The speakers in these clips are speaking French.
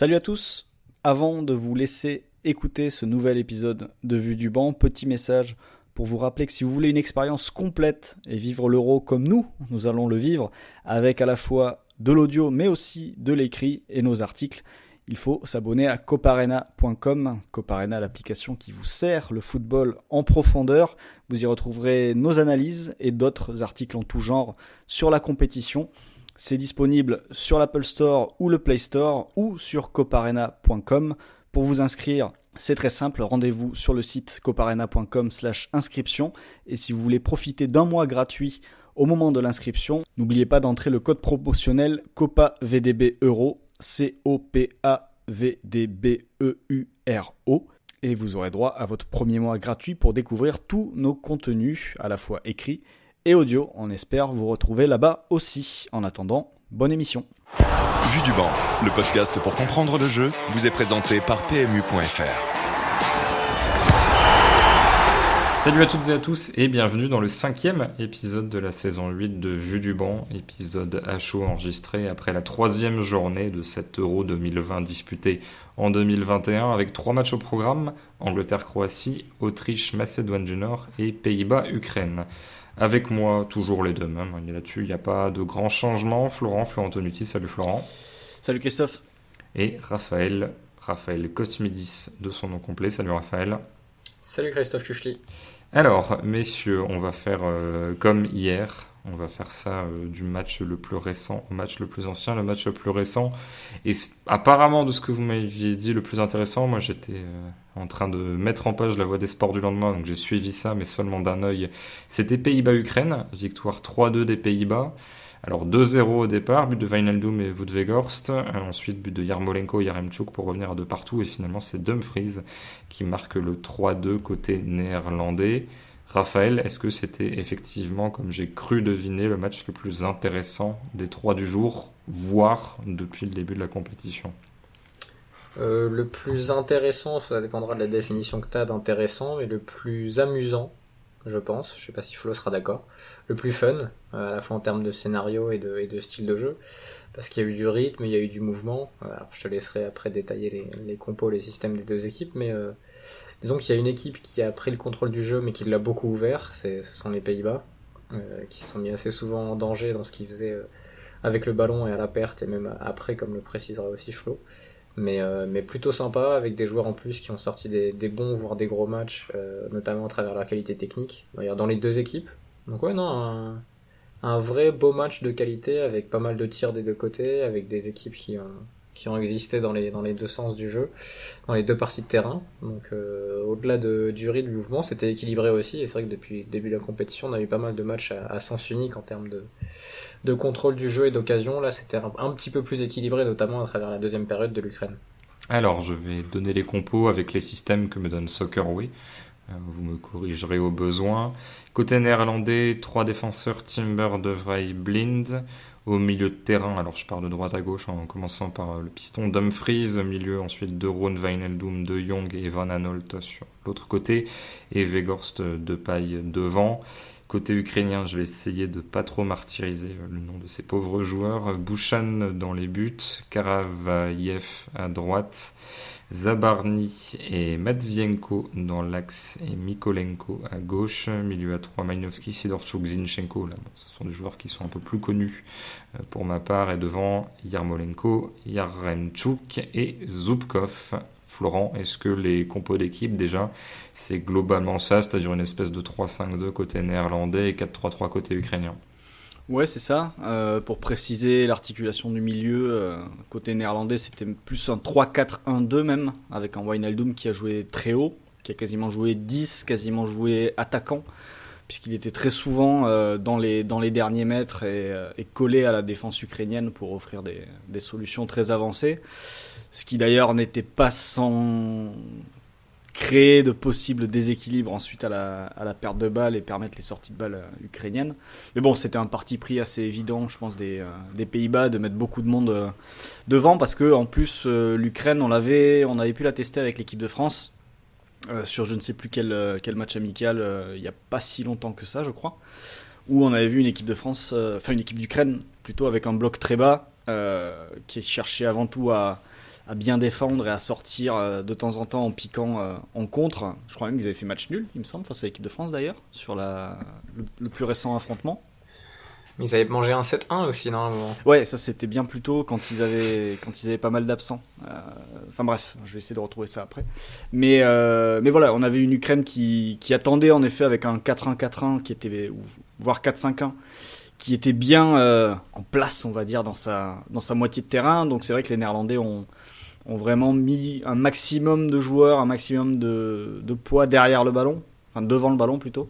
Salut à tous. Avant de vous laisser écouter ce nouvel épisode de Vue du banc, petit message pour vous rappeler que si vous voulez une expérience complète et vivre l'Euro comme nous allons le vivre, avec à la fois de l'audio mais aussi de l'écrit et nos articles, il faut s'abonner à coparena.com. Coparena, l'application qui vous sert le football en profondeur. Vous y retrouverez nos analyses et d'autres articles en tout genre sur la compétition. C'est disponible sur l'Apple Store ou le Play Store ou sur coparena.com. Pour vous inscrire, c'est très simple, rendez-vous sur le site coparena.com/inscription. Et si vous voulez profiter d'un mois gratuit au moment de l'inscription, n'oubliez pas d'entrer le code promotionnel COPAVDB EURO, COPAVDBEURO. Et vous aurez droit à votre premier mois gratuit pour découvrir tous nos contenus, à la fois écrits et audio. On espère vous retrouver là-bas aussi. En attendant, bonne émission. Vue du banc, le podcast pour comprendre le jeu, vous est présenté par PMU.fr. Salut à toutes et à tous et bienvenue dans le 5e épisode de la saison 8 de Vue du banc, épisode à chaud enregistré après la 3e journée de cet Euro 2020 disputé en 2021 avec 3 matchs au programme, Angleterre-Croatie, Autriche-Macédoine du Nord et Pays-Bas-Ukraine. Avec moi, toujours les deux mêmes, et là-dessus il n'y a pas de grands changements. Florent Tonuti, salut Florent. Salut Christophe. Et Raphaël Cosmidis de son nom complet, salut Raphaël. Salut Christophe Kuchli. Alors, messieurs, on va faire comme hier. On va faire ça du match le plus récent au match le plus ancien. Le match le plus récent, et apparemment de ce que vous m'aviez dit, le plus intéressant, moi j'étais en train de mettre en page la Voix des Sports du lendemain, donc j'ai suivi ça, mais seulement d'un œil. C'était Pays-Bas-Ukraine, victoire 3-2 des Pays-Bas. Alors 2-0 au départ, but de Wijnaldum et Wout-Weghorst, ensuite but de Yarmolenko et Yaremchuk pour revenir à 2 partout, et finalement c'est Dumfries qui marque le 3-2 côté néerlandais. Raphaël, est-ce que c'était effectivement, comme j'ai cru deviner, le match le plus intéressant des 3 du jour, voire depuis le début de la compétition ? Le plus intéressant, ça dépendra de la définition que tu as d'intéressant, mais le plus amusant, je pense, je sais pas si Flo sera d'accord, le plus fun, à la fois en termes de scénario et de style de jeu, parce qu'il y a eu du rythme, il y a eu du mouvement. Alors je te laisserai après détailler les compos, les systèmes des deux équipes, mais disons qu'il y a une équipe qui a pris le contrôle du jeu mais qui l'a beaucoup ouvert, ce sont les Pays-Bas, qui se sont mis assez souvent en danger dans ce qu'ils faisaient avec le ballon et à la perte, et même après, comme le précisera aussi Flo. Mais plutôt sympa, avec des joueurs en plus qui ont sorti des bons, voire des gros matchs, notamment à travers leur qualité technique, d'ailleurs dans les deux équipes. Donc ouais, non, un vrai beau match de qualité, avec pas mal de tirs des deux côtés, avec des équipes qui ont existé dans les deux sens du jeu, dans les deux parties de terrain. Donc au-delà du rythme, du mouvement, c'était équilibré aussi, et c'est vrai que depuis le début de la compétition, on a eu pas mal de matchs à sens unique en termes de contrôle du jeu et d'occasion. Là, c'était un petit peu plus équilibré, notamment à travers la deuxième période de l'Ukraine. Alors, je vais donner les compos avec les systèmes que me donne Soccerway. Vous me corrigerez au besoin. Côté néerlandais, 3 défenseurs, Timber, De Vrij, Blind. Au milieu de terrain, alors je pars de droite à gauche en commençant par le piston Dumfries, au milieu ensuite De Roon, Wijnaldum, De Jong et Van Aanholt sur l'autre côté, et Weghorst, Depay devant. Côté ukrainien, je vais essayer de pas trop martyriser le nom de ces pauvres joueurs. Bouchan dans les buts, Karavayev à droite, Zabarny et Matvienko dans l'axe et Mykolenko à gauche. Milieu à 3, Maïnovski, Sidorchuk, Zinchenko. Là, bon, ce sont des joueurs qui sont un peu plus connus pour ma part. Et devant, Yarmolenko, Yaremchuk et Zubkov. Florent, est-ce que les compos d'équipe, déjà, c'est globalement ça, c'est-à-dire une espèce de 3-5-2 côté néerlandais et 4-3-3 côté ukrainien ? Ouais, c'est ça. Pour préciser l'articulation du milieu, côté néerlandais, c'était plus un 3-4-1-2 même, avec un Wijnaldum qui a joué très haut, qui a quasiment joué 10, quasiment joué attaquant, puisqu'il était très souvent dans les derniers mètres et collé à la défense ukrainienne pour offrir des solutions très avancées. Ce qui d'ailleurs n'était pas sans créer de possibles déséquilibres ensuite à la perte de balles et permettre les sorties de balles ukrainiennes. Mais bon, c'était un parti pris assez évident, je pense, des Pays-Bas de mettre beaucoup de monde devant, parce que en plus l'Ukraine, on avait pu la tester avec l'équipe de France sur je ne sais plus quel match amical il n'y a pas si longtemps que ça, je crois, où on avait vu une équipe de France, une équipe d'Ukraine plutôt avec un bloc très bas qui cherchait avant tout à à bien défendre et à sortir de temps en temps en piquant en contre. Je crois même qu'ils avaient fait match nul, il me semble, face à l'équipe de France d'ailleurs, sur le plus récent affrontement. Mais ils avaient mangé un 7-1 aussi, normalement. Ouais, ça c'était bien plus tôt quand ils avaient pas mal d'absents. Enfin bref, je vais essayer de retrouver ça après. Mais voilà, on avait une Ukraine qui attendait en effet avec un 4-1-4-1 qui était, voire 4-5-1, qui était bien en place, on va dire, dans sa moitié de terrain. Donc c'est vrai que les Néerlandais ont vraiment mis un maximum de joueurs, un maximum de poids derrière le ballon, enfin devant le ballon plutôt,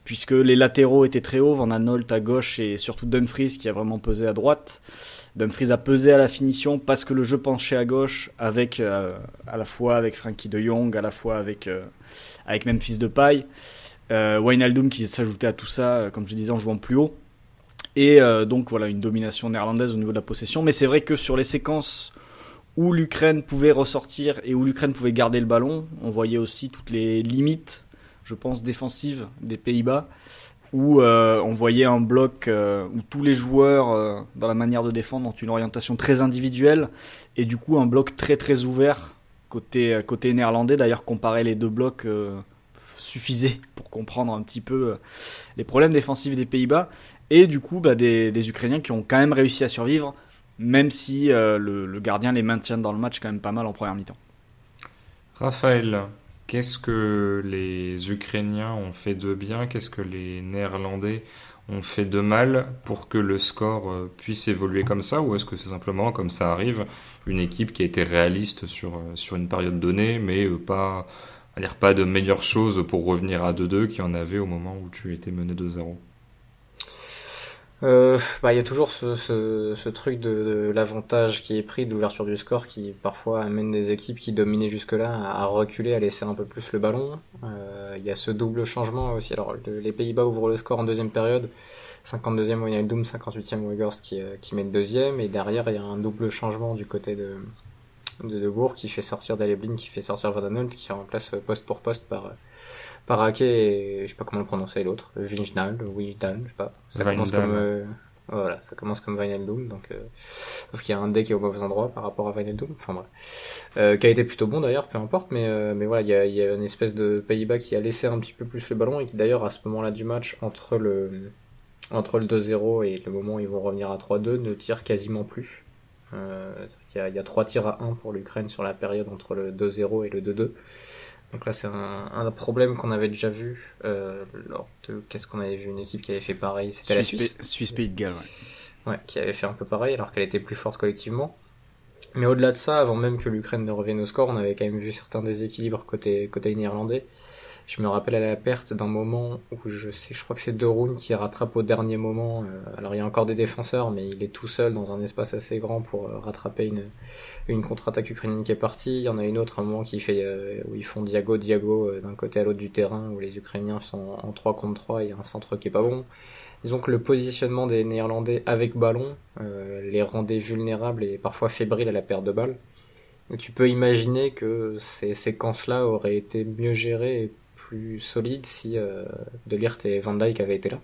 puisque les latéraux étaient très hauts, Van Aanholt à gauche et surtout Dumfries qui a vraiment pesé à droite. Dumfries a pesé à la finition parce que le jeu penchait à gauche, avec à la fois avec Frenkie de Jong, à la fois avec Memphis Depay, Wijnaldum qui s'ajoutait à tout ça, comme je disais, en jouant plus haut. Et donc voilà, une domination néerlandaise au niveau de la possession. Mais c'est vrai que sur les séquences où l'Ukraine pouvait ressortir et où l'Ukraine pouvait garder le ballon, on voyait aussi toutes les limites, je pense, défensives des Pays-Bas, où on voyait un bloc où tous les joueurs, dans la manière de défendre, ont une orientation très individuelle, et du coup un bloc très très ouvert côté néerlandais. D'ailleurs, comparer les deux blocs suffisait pour comprendre un petit peu les problèmes défensifs des Pays-Bas, et du coup des Ukrainiens qui ont quand même réussi à survivre, même si le gardien les maintient dans le match quand même pas mal en première mi-temps. Raphaël, qu'est-ce que les Ukrainiens ont fait de bien? Qu'est-ce que les Néerlandais ont fait de mal pour que le score puisse évoluer comme ça? Ou est-ce que c'est simplement, comme ça arrive, une équipe qui a été réaliste sur une période donnée, mais pas de meilleures choses pour revenir à 2-2 qu'il y en avait au moment où tu étais mené 2-0? Il y a toujours ce truc de l'avantage qui est pris de l'ouverture du score qui parfois amène des équipes qui dominaient jusque-là à reculer, à laisser un peu plus le ballon. Il y a ce double changement aussi. Alors les Pays-Bas ouvrent le score en deuxième période, 52e Wijnaldum, 58e Weghorst qui met le deuxième, et derrière il y a un double changement du côté de Bourg qui fait sortir Daleblin, qui fait sortir Van Aanholt, qui remplace poste pour poste par Ake et je sais pas comment le prononcer l'autre, Wijnal, je sais pas. Ça commence comme voilà, ça commence comme Wijnaldum, donc sauf qu'il y a un D qui est au mauvais endroit par rapport à Wijnaldum, enfin bref. Qui a été plutôt bon d'ailleurs, peu importe, mais voilà, il y a une espèce de Pays-Bas qui a laissé un petit peu plus le ballon et qui d'ailleurs à ce moment-là du match entre le 2-0 et le moment où ils vont revenir à 3-2 ne tire quasiment plus. Il y a 3 tirs à 1 pour l'Ukraine sur la période entre le 2-0 et le 2-2. Donc là, c'est un problème qu'on avait déjà vu lors de... Qu'est-ce qu'on avait vu? Une équipe qui avait fait pareil, c'était la Suisse. Suisse-Pays de Galles, ouais. Ouais, qui avait fait un peu pareil, alors qu'elle était plus forte collectivement. Mais au-delà de ça, avant même que l'Ukraine ne revienne au score, on avait quand même vu certains déséquilibres côté néerlandais. Je me rappelle à la perte d'un moment où je crois que c'est De Roon qui rattrape au dernier moment. Alors il y a encore des défenseurs, mais il est tout seul dans un espace assez grand pour rattraper une contre-attaque ukrainienne qui est partie. Il y en a une autre à un moment où ils font Diago d'un côté à l'autre du terrain, où les Ukrainiens sont en 3 contre 3 et il y a un centre qui est pas bon. Disons que le positionnement des Néerlandais avec ballon les rendait vulnérables et parfois fébriles à la perte de balle. Et tu peux imaginer que ces séquences-là auraient été mieux gérées et plus solides si De Ligt et Van Dijk avaient été là.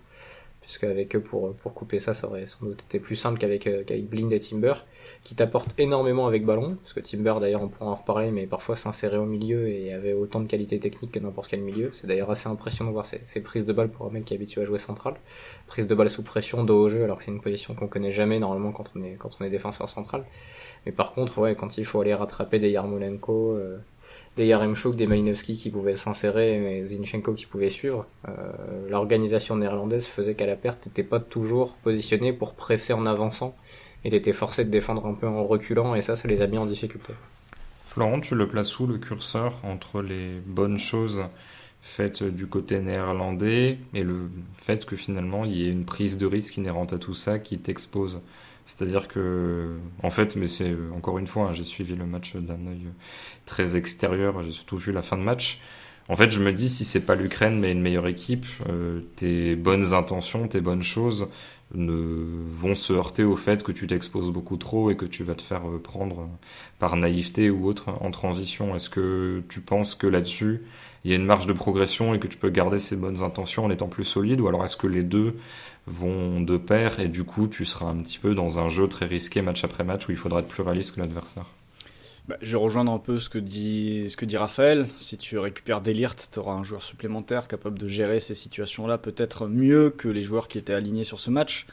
Puisque avec eux, pour couper ça aurait sans doute été plus simple qu'avec Blind et Timber, qui t'apportent énormément avec ballon, parce que Timber, d'ailleurs, on pourra en reparler, mais parfois s'insérait au milieu et avait autant de qualité technique que n'importe quel milieu. C'est d'ailleurs assez impressionnant de voir ces prises de balle pour un mec qui est habitué à jouer central. Prise de balle sous pression, dos au jeu, alors que c'est une position qu'on connaît jamais normalement quand on est défenseur central. Mais par contre, ouais, quand il faut aller rattraper des Yarmolenko, des Yaremchuk, des Malinowski qui pouvaient s'insérer, mais Zinchenko qui pouvait suivre, l'organisation néerlandaise faisait qu'à la perte, t'étais pas toujours positionné pour presser en avançant, et t'étais forcé de défendre un peu en reculant, et ça les a mis en difficulté. Florent, tu le places où le curseur entre les bonnes choses faites du côté néerlandais et le fait que finalement il y ait une prise de risque inhérente à tout ça qui t'expose? C'est-à-dire que, en fait, mais c'est encore une fois, j'ai suivi le match d'un œil très extérieur, j'ai surtout vu la fin de match. En fait, je me dis, si c'est pas l'Ukraine, mais une meilleure équipe, tes bonnes intentions, tes bonnes choses vont se heurter au fait que tu t'exposes beaucoup trop et que tu vas te faire prendre par naïveté ou autre en transition. Est-ce que tu penses que là-dessus, il y a une marge de progression et que tu peux garder ces bonnes intentions en étant plus solide, ou alors est-ce que les deux vont de pair et du coup tu seras un petit peu dans un jeu très risqué match après match où il faudra être plus réaliste que l'adversaire? Je vais rejoindre un peu ce que dit Raphaël. Si tu récupères Delirte, tu auras un joueur supplémentaire capable de gérer ces situations-là peut-être mieux que les joueurs qui étaient alignés sur ce match.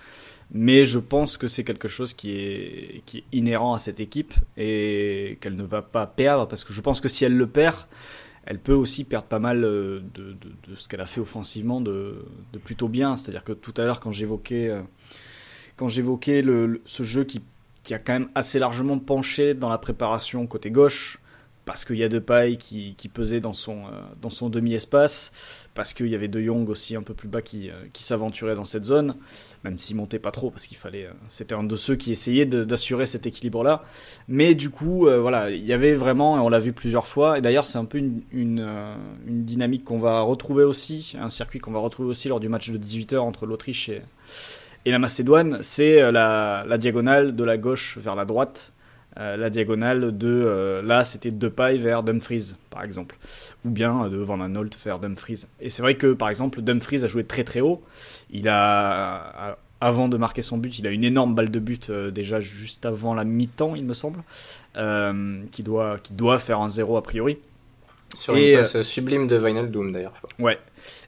Mais je pense que c'est quelque chose qui est inhérent à cette équipe et qu'elle ne va pas perdre, parce que je pense que si elle le perd, elle peut aussi perdre pas mal de ce qu'elle a fait offensivement de plutôt bien. C'est-à-dire que tout à l'heure, quand j'évoquais ce jeu qui a quand même assez largement penché dans la préparation côté gauche, parce qu'il y a Depay qui pesait dans son demi-espace, parce qu'il y avait De Jong aussi un peu plus bas qui s'aventurait dans cette zone, même s'il montait pas trop, parce qu'il fallait, c'était un de ceux qui essayait d'assurer cet équilibre-là. Mais du coup, voilà, il y avait vraiment, et on l'a vu plusieurs fois, et d'ailleurs c'est un peu une dynamique qu'on va retrouver aussi, un circuit qu'on va retrouver aussi lors du match de 18h entre l'Autriche et la Macédoine, c'est la diagonale de la gauche vers la droite. La diagonale de là c'était Depay vers Dumfries par exemple, ou bien de Van Aanholt vers Dumfries. Et c'est vrai que par exemple Dumfries a joué très très haut. Il a, avant de marquer son but, il a une énorme balle de but déjà juste avant la mi-temps il me semble, qui doit faire un 0 a priori. Sur une passe sublime de Wijnaldum d'ailleurs. Ouais.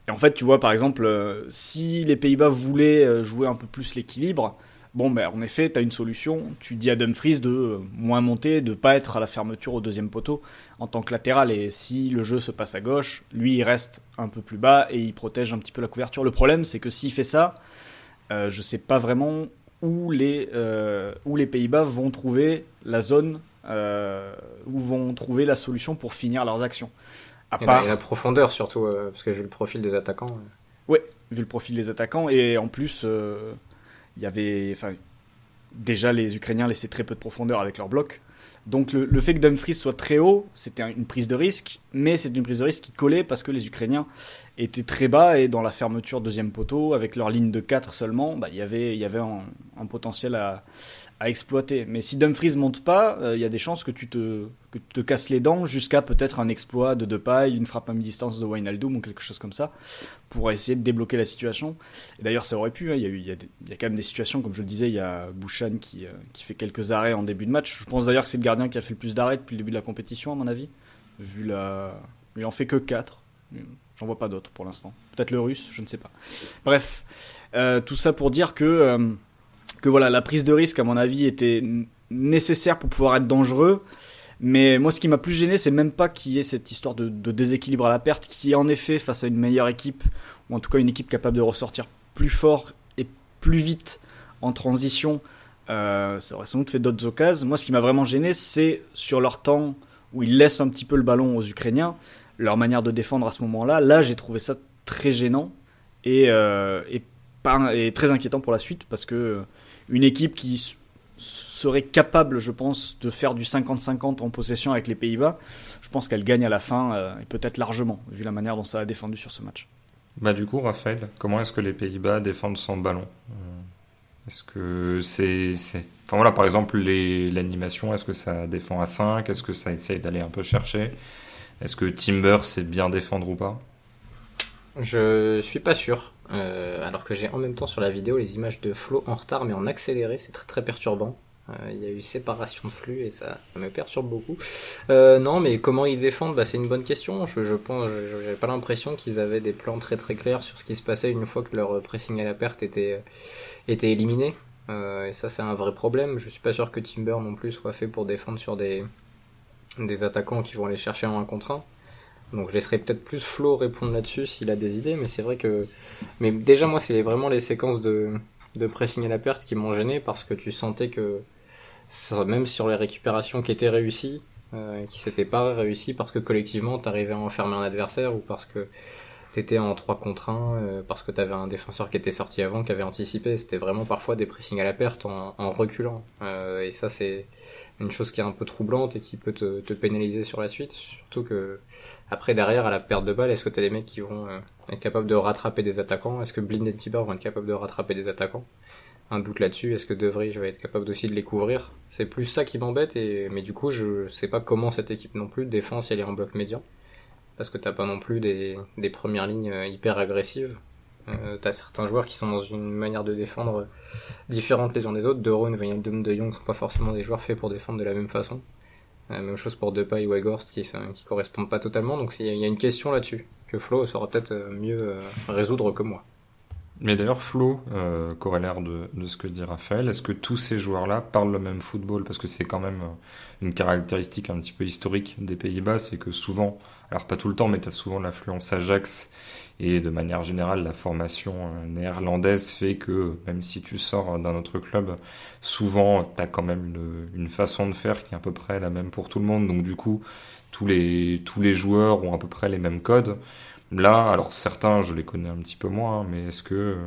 Et en fait tu vois par exemple si les Pays-Bas voulaient jouer un peu plus l'équilibre, bon, en effet, tu as une solution. Tu dis à Dumfries de moins monter, de ne pas être à la fermeture au deuxième poteau en tant que latéral. Et si le jeu se passe à gauche, lui, il reste un peu plus bas et il protège un petit peu la couverture. Le problème, c'est que s'il fait ça, je ne sais pas vraiment où les Pays-Bas vont trouver la zone, où vont trouver la solution pour finir leurs actions. Et la profondeur surtout, parce que j'ai vu le profil des attaquants. Ouais, vu le profil des attaquants. Et en plus... il y avait, déjà les Ukrainiens laissaient très peu de profondeur avec leur bloc. Donc le fait que Dumfries soit très haut, c'était une prise de risque, mais c'est une prise de risque qui collait parce que les Ukrainiens étaient très bas et dans la fermeture deuxième poteau, avec leur ligne de 4 seulement, il y avait un potentiel à exploiter. Mais si Dumfries monte pas, il y a des chances que tu te casses les dents jusqu'à peut-être un exploit de Depay, une frappe à mi-distance de Wijnaldum ou quelque chose comme ça, pour essayer de débloquer la situation. Et d'ailleurs, ça aurait pu, hein. Il y a quand même des situations, comme je le disais, il y a Bouchan qui fait quelques arrêts en début de match. Je pense d'ailleurs que c'est le gardien qui a fait le plus d'arrêts depuis le début de la compétition, à mon avis. Il en fait que 4. J'en vois pas d'autres pour l'instant. Peut-être le russe, je ne sais pas. Bref, tout ça pour dire que voilà, la prise de risque, à mon avis, était nécessaire pour pouvoir être dangereux. Mais moi, ce qui m'a plus gêné, c'est même pas qu'il y ait cette histoire de déséquilibre à la perte, qui est en effet, face à une meilleure équipe, ou en tout cas une équipe capable de ressortir plus fort et plus vite en transition, ça aurait sans doute fait d'autres occasions. Moi, ce qui m'a vraiment gêné, c'est sur leur temps où ils laissent un petit peu le ballon aux Ukrainiens, leur manière de défendre à ce moment-là. Là, j'ai trouvé ça très gênant et très inquiétant pour la suite, parce que une équipe qui serait capable, je pense, de faire du 50-50 en possession avec les Pays-Bas, je pense qu'elle gagne à la fin, et peut-être largement, vu la manière dont ça a défendu sur ce match. Du coup, Raphaël, comment est-ce que les Pays-Bas défendent sans ballon ? Est-ce que c'est... Enfin voilà, par exemple, l'animation, est-ce que ça défend à 5 ? Est-ce que ça essaye d'aller un peu chercher ? Est-ce que Timber sait bien défendre ou pas ? Je suis pas sûr. Alors que j'ai en même temps sur la vidéo les images de Flo en retard mais en accéléré, c'est très très perturbant. Il y a eu séparation de flux et ça me perturbe beaucoup. Non, mais comment ils défendent, c'est une bonne question. Je pense, j'avais pas l'impression qu'ils avaient des plans très très clairs sur ce qui se passait une fois que leur pressing à la perte était éliminé. Et ça, c'est un vrai problème. Je suis pas sûr que Timber non plus soit fait pour défendre sur des attaquants qui vont aller chercher en 1 contre 1. Donc je laisserai peut-être plus Flo répondre là-dessus s'il a des idées, mais c'est vrai que... Mais déjà, moi, c'est vraiment les séquences de pressing à la perte qui m'ont gêné, parce que tu sentais que, même sur les récupérations qui étaient réussies, qui s'étaient pas réussies parce que collectivement t'arrivais à enfermer un adversaire, ou parce que t'étais en 3 contre 1, parce que t'avais un défenseur qui était sorti avant, qui avait anticipé. C'était vraiment parfois des pressings à la perte en reculant. Et ça, c'est une chose qui est un peu troublante et qui peut te pénaliser sur la suite. Surtout que, après, derrière, à la perte de balle, est-ce que t'as des mecs qui vont être capables de rattraper des attaquants ? Est-ce que Blind et Timber vont être capables de rattraper des attaquants ? Un doute là-dessus. Est-ce que De Vrij va être capable aussi de les couvrir ? C'est plus ça qui m'embête, mais du coup, je sais pas comment cette équipe non plus défend si elle est en bloc médian. Parce que t'as pas non plus des premières lignes hyper agressives. T'as certains joueurs qui sont dans une manière de défendre différente les uns des autres. De Roon, Wijnaldum, De Jong sont pas forcément des joueurs faits pour défendre de la même façon. Même chose pour Depay et Weghorst qui correspondent pas totalement. Donc il y a une question là-dessus que Flo saura peut-être mieux résoudre que moi. Mais d'ailleurs, Flo, corollaire de ce que dit Raphaël, est-ce que tous ces joueurs-là parlent le même football? Parce que c'est quand même une caractéristique un petit peu historique des Pays-Bas, c'est que souvent, alors pas tout le temps, mais tu as souvent l'influence Ajax, et de manière générale, la formation néerlandaise fait que, même si tu sors d'un autre club, souvent, tu as quand même une façon de faire qui est à peu près la même pour tout le monde. Donc du coup, tous les joueurs ont à peu près les mêmes codes. Là, alors certains, je les connais un petit peu moins, mais est-ce que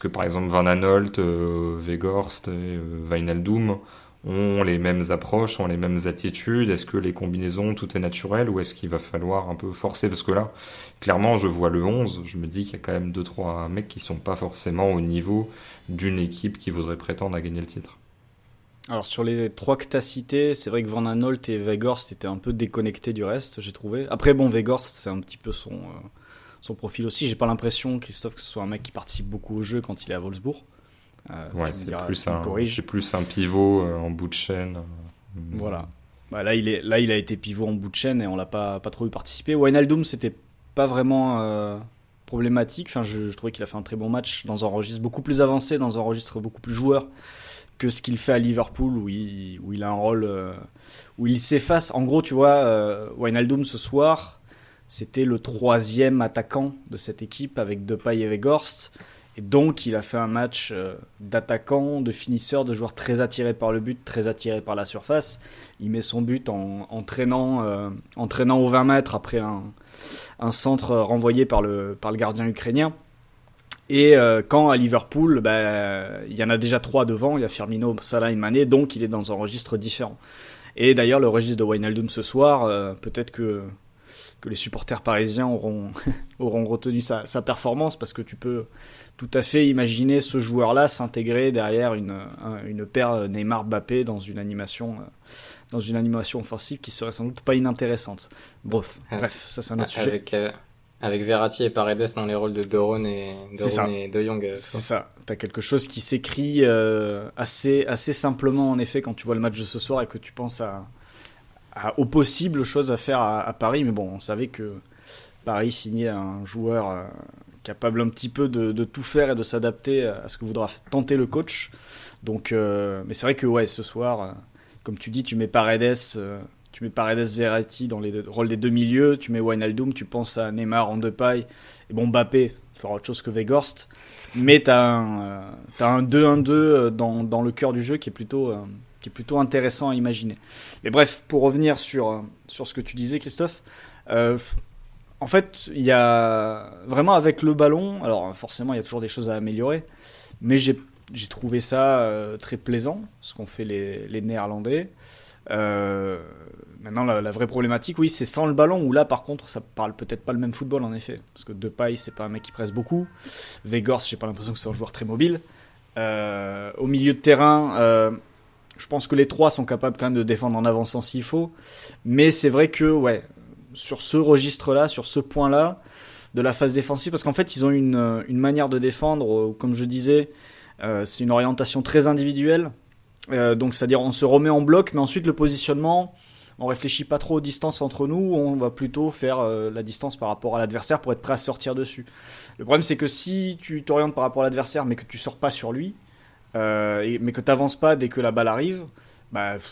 par exemple Van Aanholt, Weghorst et Wijnaldum ont les mêmes approches, ont les mêmes attitudes? Est-ce que les combinaisons, tout est naturel, ou est-ce qu'il va falloir un peu forcer? Parce que là, clairement, je vois le 11, je me dis qu'il y a quand même 2-3 mecs qui sont pas forcément au niveau d'une équipe qui voudrait prétendre à gagner le titre. Alors sur les 3 que tu as cités, c'est vrai que Van Aanholt et Weghorst étaient un peu déconnectés du reste, j'ai trouvé. Après bon, Weghorst, c'est un petit peu son profil aussi. J'ai pas l'impression, Christophe, que ce soit un mec qui participe beaucoup au jeu quand il est à Wolfsburg. Ouais, c'est plus un pivot en bout de chaîne. Voilà. Bah, là, il a été pivot en bout de chaîne et on l'a pas trop vu participer. Wijnaldum, c'était pas vraiment problématique. Enfin, je trouvais qu'il a fait un très bon match dans un registre beaucoup plus avancé, dans un registre beaucoup plus joueur que ce qu'il fait à Liverpool, où il a un rôle où il s'efface. En gros, tu vois, Wijnaldum ce soir, c'était le 3e attaquant de cette équipe avec Depay et Weghorst. Et donc, il a fait un match d'attaquant, de finisseur, de joueur très attiré par le but, très attiré par la surface. Il met son but en traînant aux 20 mètres après un centre renvoyé par le gardien ukrainien. Et quand à Liverpool, il y en a déjà 3 devant, il y a Firmino, Salah et Mané, donc il est dans un registre différent. Et d'ailleurs, le registre de Wijnaldum ce soir, peut-être que les supporters parisiens auront retenu sa performance, parce que tu peux tout à fait imaginer ce joueur-là s'intégrer derrière une paire Neymar-Mbappé dans une animation offensive qui serait sans doute pas inintéressante. Bref, ça c'est un autre sujet. Avec Verratti et Paredes dans les rôles de Doron et De Jong. C'est ça. T'as quelque chose qui s'écrit assez simplement en effet quand tu vois le match de ce soir et que tu penses aux possibles choses à faire à Paris. Mais bon, on savait que Paris signait un joueur capable un petit peu de tout faire et de s'adapter à ce que voudra tenter le coach. Donc, mais c'est vrai que ouais, ce soir, comme tu dis, tu mets Paredes, Verratti dans les rôles des deux milieux, tu mets Wijnaldum, tu penses à Neymar en Depay, et bon, Mbappé fera autre chose que Weghorst, mais t'as un 2-1-2 dans le cœur du jeu qui est plutôt intéressant à imaginer. Mais bref, pour revenir sur ce que tu disais, Christophe, en fait, il y a vraiment avec le ballon, alors forcément il y a toujours des choses à améliorer, mais j'ai trouvé ça très plaisant, ce qu'ont fait les Néerlandais. Maintenant la vraie problématique, oui, c'est sans le ballon, où là par contre ça parle peut-être pas le même football en effet, parce que Depay c'est pas un mec qui presse beaucoup, Weghorst j'ai pas l'impression que c'est un joueur très mobile, au milieu de terrain je pense que les trois sont capables quand même de défendre en avançant s'il faut, mais c'est vrai que ouais, sur ce registre là, sur ce point là de la phase défensive, parce qu'en fait ils ont une manière de défendre, comme je disais, c'est une orientation très individuelle. Donc c'est-à-dire on se remet en bloc, mais ensuite le positionnement, on réfléchit pas trop aux distances entre nous, on va plutôt faire la distance par rapport à l'adversaire pour être prêt à sortir dessus. Le problème c'est que si tu t'orientes par rapport à l'adversaire mais que tu sors pas sur lui, mais que t'avances pas dès que la balle arrive,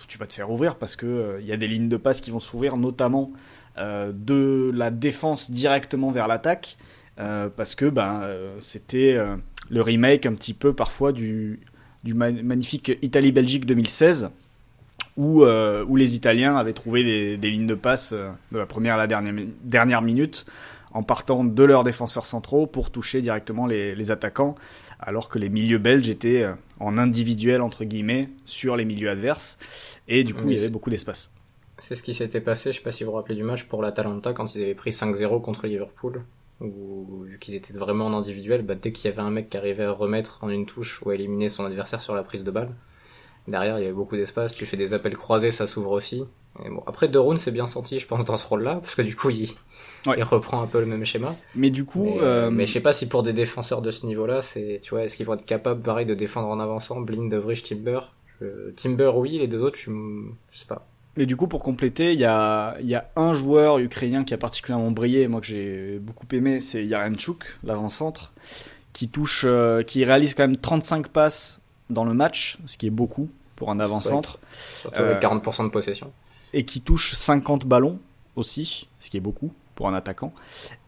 tu vas te faire ouvrir, parce que y a des lignes de passe qui vont s'ouvrir, notamment de la défense directement vers l'attaque, parce que c'était le remake un petit peu parfois du magnifique Italie-Belgique 2016, où les Italiens avaient trouvé des lignes de passe de la première à la dernière minute, en partant de leurs défenseurs centraux pour toucher directement les attaquants, alors que les milieux belges étaient en individuel, entre guillemets, sur les milieux adverses, et du coup il y avait beaucoup d'espace. C'est ce qui s'était passé, je sais pas si vous vous rappelez du match pour l'Atalanta, quand ils avaient pris 5-0 contre Liverpool, où vu qu'ils étaient vraiment en individuel, dès qu'il y avait un mec qui arrivait à remettre en une touche ou à éliminer son adversaire sur la prise de balle, derrière il y avait beaucoup d'espace, tu fais des appels croisés, ça s'ouvre aussi. Et bon, après De Roon s'est bien senti, je pense, dans ce rôle-là, parce que du coup il reprend un peu le même schéma. Mais du coup, mais je sais pas si pour des défenseurs de ce niveau-là, est-ce qu'ils vont être capables pareil de défendre en avançant, Blind, De Vrij, Timber. Timber oui, les deux autres je sais pas. Mais du coup, pour compléter, il y a un joueur ukrainien qui a particulièrement brillé, moi que j'ai beaucoup aimé, c'est Yaremchuk, l'avant-centre, qui réalise quand même 35 passes dans le match, ce qui est beaucoup pour un avant-centre. Surtout avec 40% de possession. Et qui touche 50 ballons aussi, ce qui est beaucoup pour un attaquant.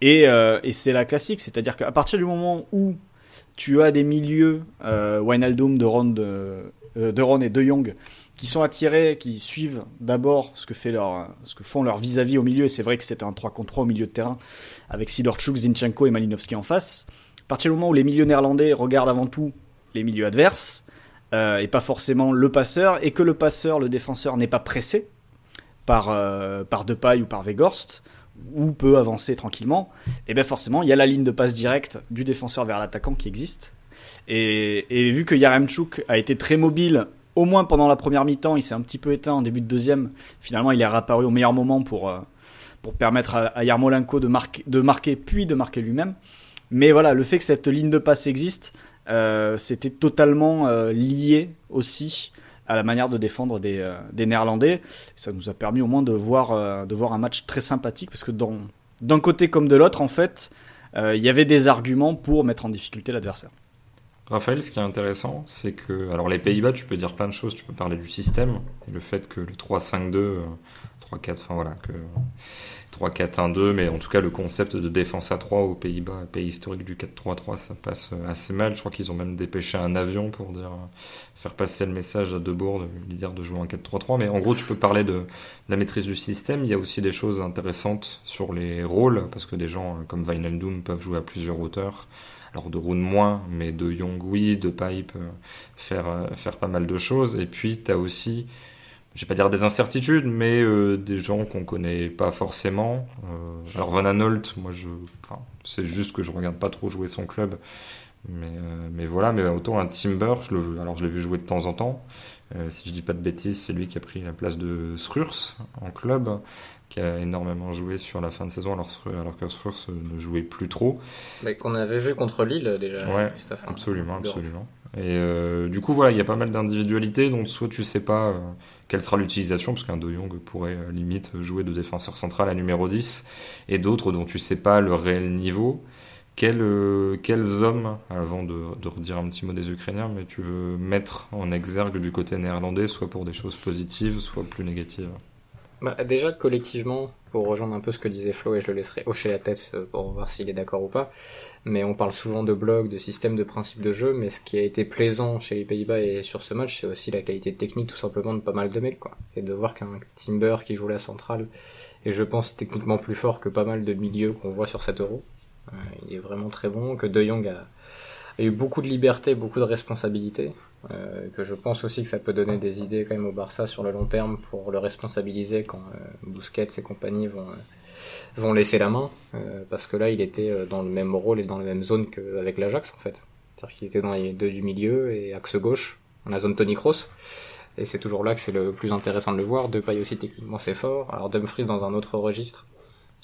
Et c'est la classique, c'est-à-dire qu'à partir du moment où tu as des milieux, Wijnaldum, De Ron et De Jong, qui sont attirés, qui suivent d'abord ce que font leurs vis-à-vis au milieu, et c'est vrai que c'était un 3 contre 3 au milieu de terrain, avec Sidorchuk, Zinchenko et Malinowski en face. À partir du moment où les milieux néerlandais regardent avant tout les milieux adverses, et pas forcément le passeur, et que le passeur, le défenseur, n'est pas pressé par Depay ou par Weghorst, ou peut avancer tranquillement, et bien forcément, il y a la ligne de passe directe du défenseur vers l'attaquant qui existe. Et vu que Yaremchuk a été très mobile, au moins pendant la première mi-temps, il s'est un petit peu éteint en début de deuxième. Finalement, il est réapparu au meilleur moment pour permettre à Yarmolenko de marquer puis de marquer lui-même. Mais voilà, le fait que cette ligne de passe existe, c'était totalement lié aussi à la manière de défendre des Néerlandais. Ça nous a permis au moins de voir un match très sympathique, parce que d'un côté comme de l'autre, en fait, il y avait des arguments pour mettre en difficulté l'adversaire. Raphaël, ce qui est intéressant, c'est que, alors les Pays-Bas, tu peux dire plein de choses, tu peux parler du système, et le fait que le 3-5-2, 3-4, enfin voilà, que 3-4-1-2, mais en tout cas le concept de défense à 3 aux Pays-Bas, pays historique du 4-3-3, ça passe assez mal. Je crois qu'ils ont même dépêché un avion pour faire passer le message à Debourg, de lui dire de jouer en 4-3-3, mais en gros tu peux parler de la maîtrise du système. Il y a aussi des choses intéressantes sur les rôles, parce que des gens comme Wijnaldum peuvent jouer à plusieurs hauteurs. Alors de Roon moins, mais de Jong oui, de Pipe faire pas mal de choses. Et puis t'as aussi, je vais pas dire des incertitudes, mais des gens qu'on connaît pas forcément. Alors Van Aanholt, c'est juste que je regarde pas trop jouer son club, mais voilà. Mais autant un Timber, je l'ai vu jouer de temps en temps. Si je dis pas de bêtises, c'est lui qui a pris la place de Srurs en club, qui a énormément joué sur la fin de saison, alors que Srurs ne jouait plus trop. Mais qu'on avait vu contre Lille déjà. Ouais, Christophe, absolument. Et du coup, voilà, il y a pas mal d'individualités, donc soit tu sais pas quelle sera l'utilisation, parce qu'un De Jong pourrait limite jouer de défenseur central à numéro 10, et d'autres dont tu sais pas le réel niveau. Quels hommes, avant de redire un petit mot des Ukrainiens, mais tu veux mettre en exergue du côté néerlandais, soit pour des choses positives, soit plus négatives? Déjà, collectivement, pour rejoindre un peu ce que disait Flo, et je le laisserai hocher la tête pour voir s'il est d'accord ou pas, mais on parle souvent de blocs, de systèmes, de principes de jeu, mais ce qui a été plaisant chez les Pays-Bas et sur ce match, c'est aussi la qualité technique tout simplement de pas mal de mecs, quoi. C'est de voir qu'un Timber qui joue la centrale, et je pense techniquement plus fort que pas mal de milieux qu'on voit sur cet Euro. Il est vraiment très bon, que De Jong a eu beaucoup de liberté, beaucoup de responsabilité, que je pense aussi que ça peut donner des idées quand même au Barça sur le long terme pour le responsabiliser quand Busquets et compagnie vont laisser la main, parce que là il était dans le même rôle et dans la même zone qu'avec l'Ajax en fait. C'est-à-dire qu'il était dans les deux du milieu et axe gauche, dans la zone Toni Kroos, et c'est toujours là que c'est le plus intéressant de le voir. Depay aussi techniquement c'est fort, alors Dumfries dans un autre registre,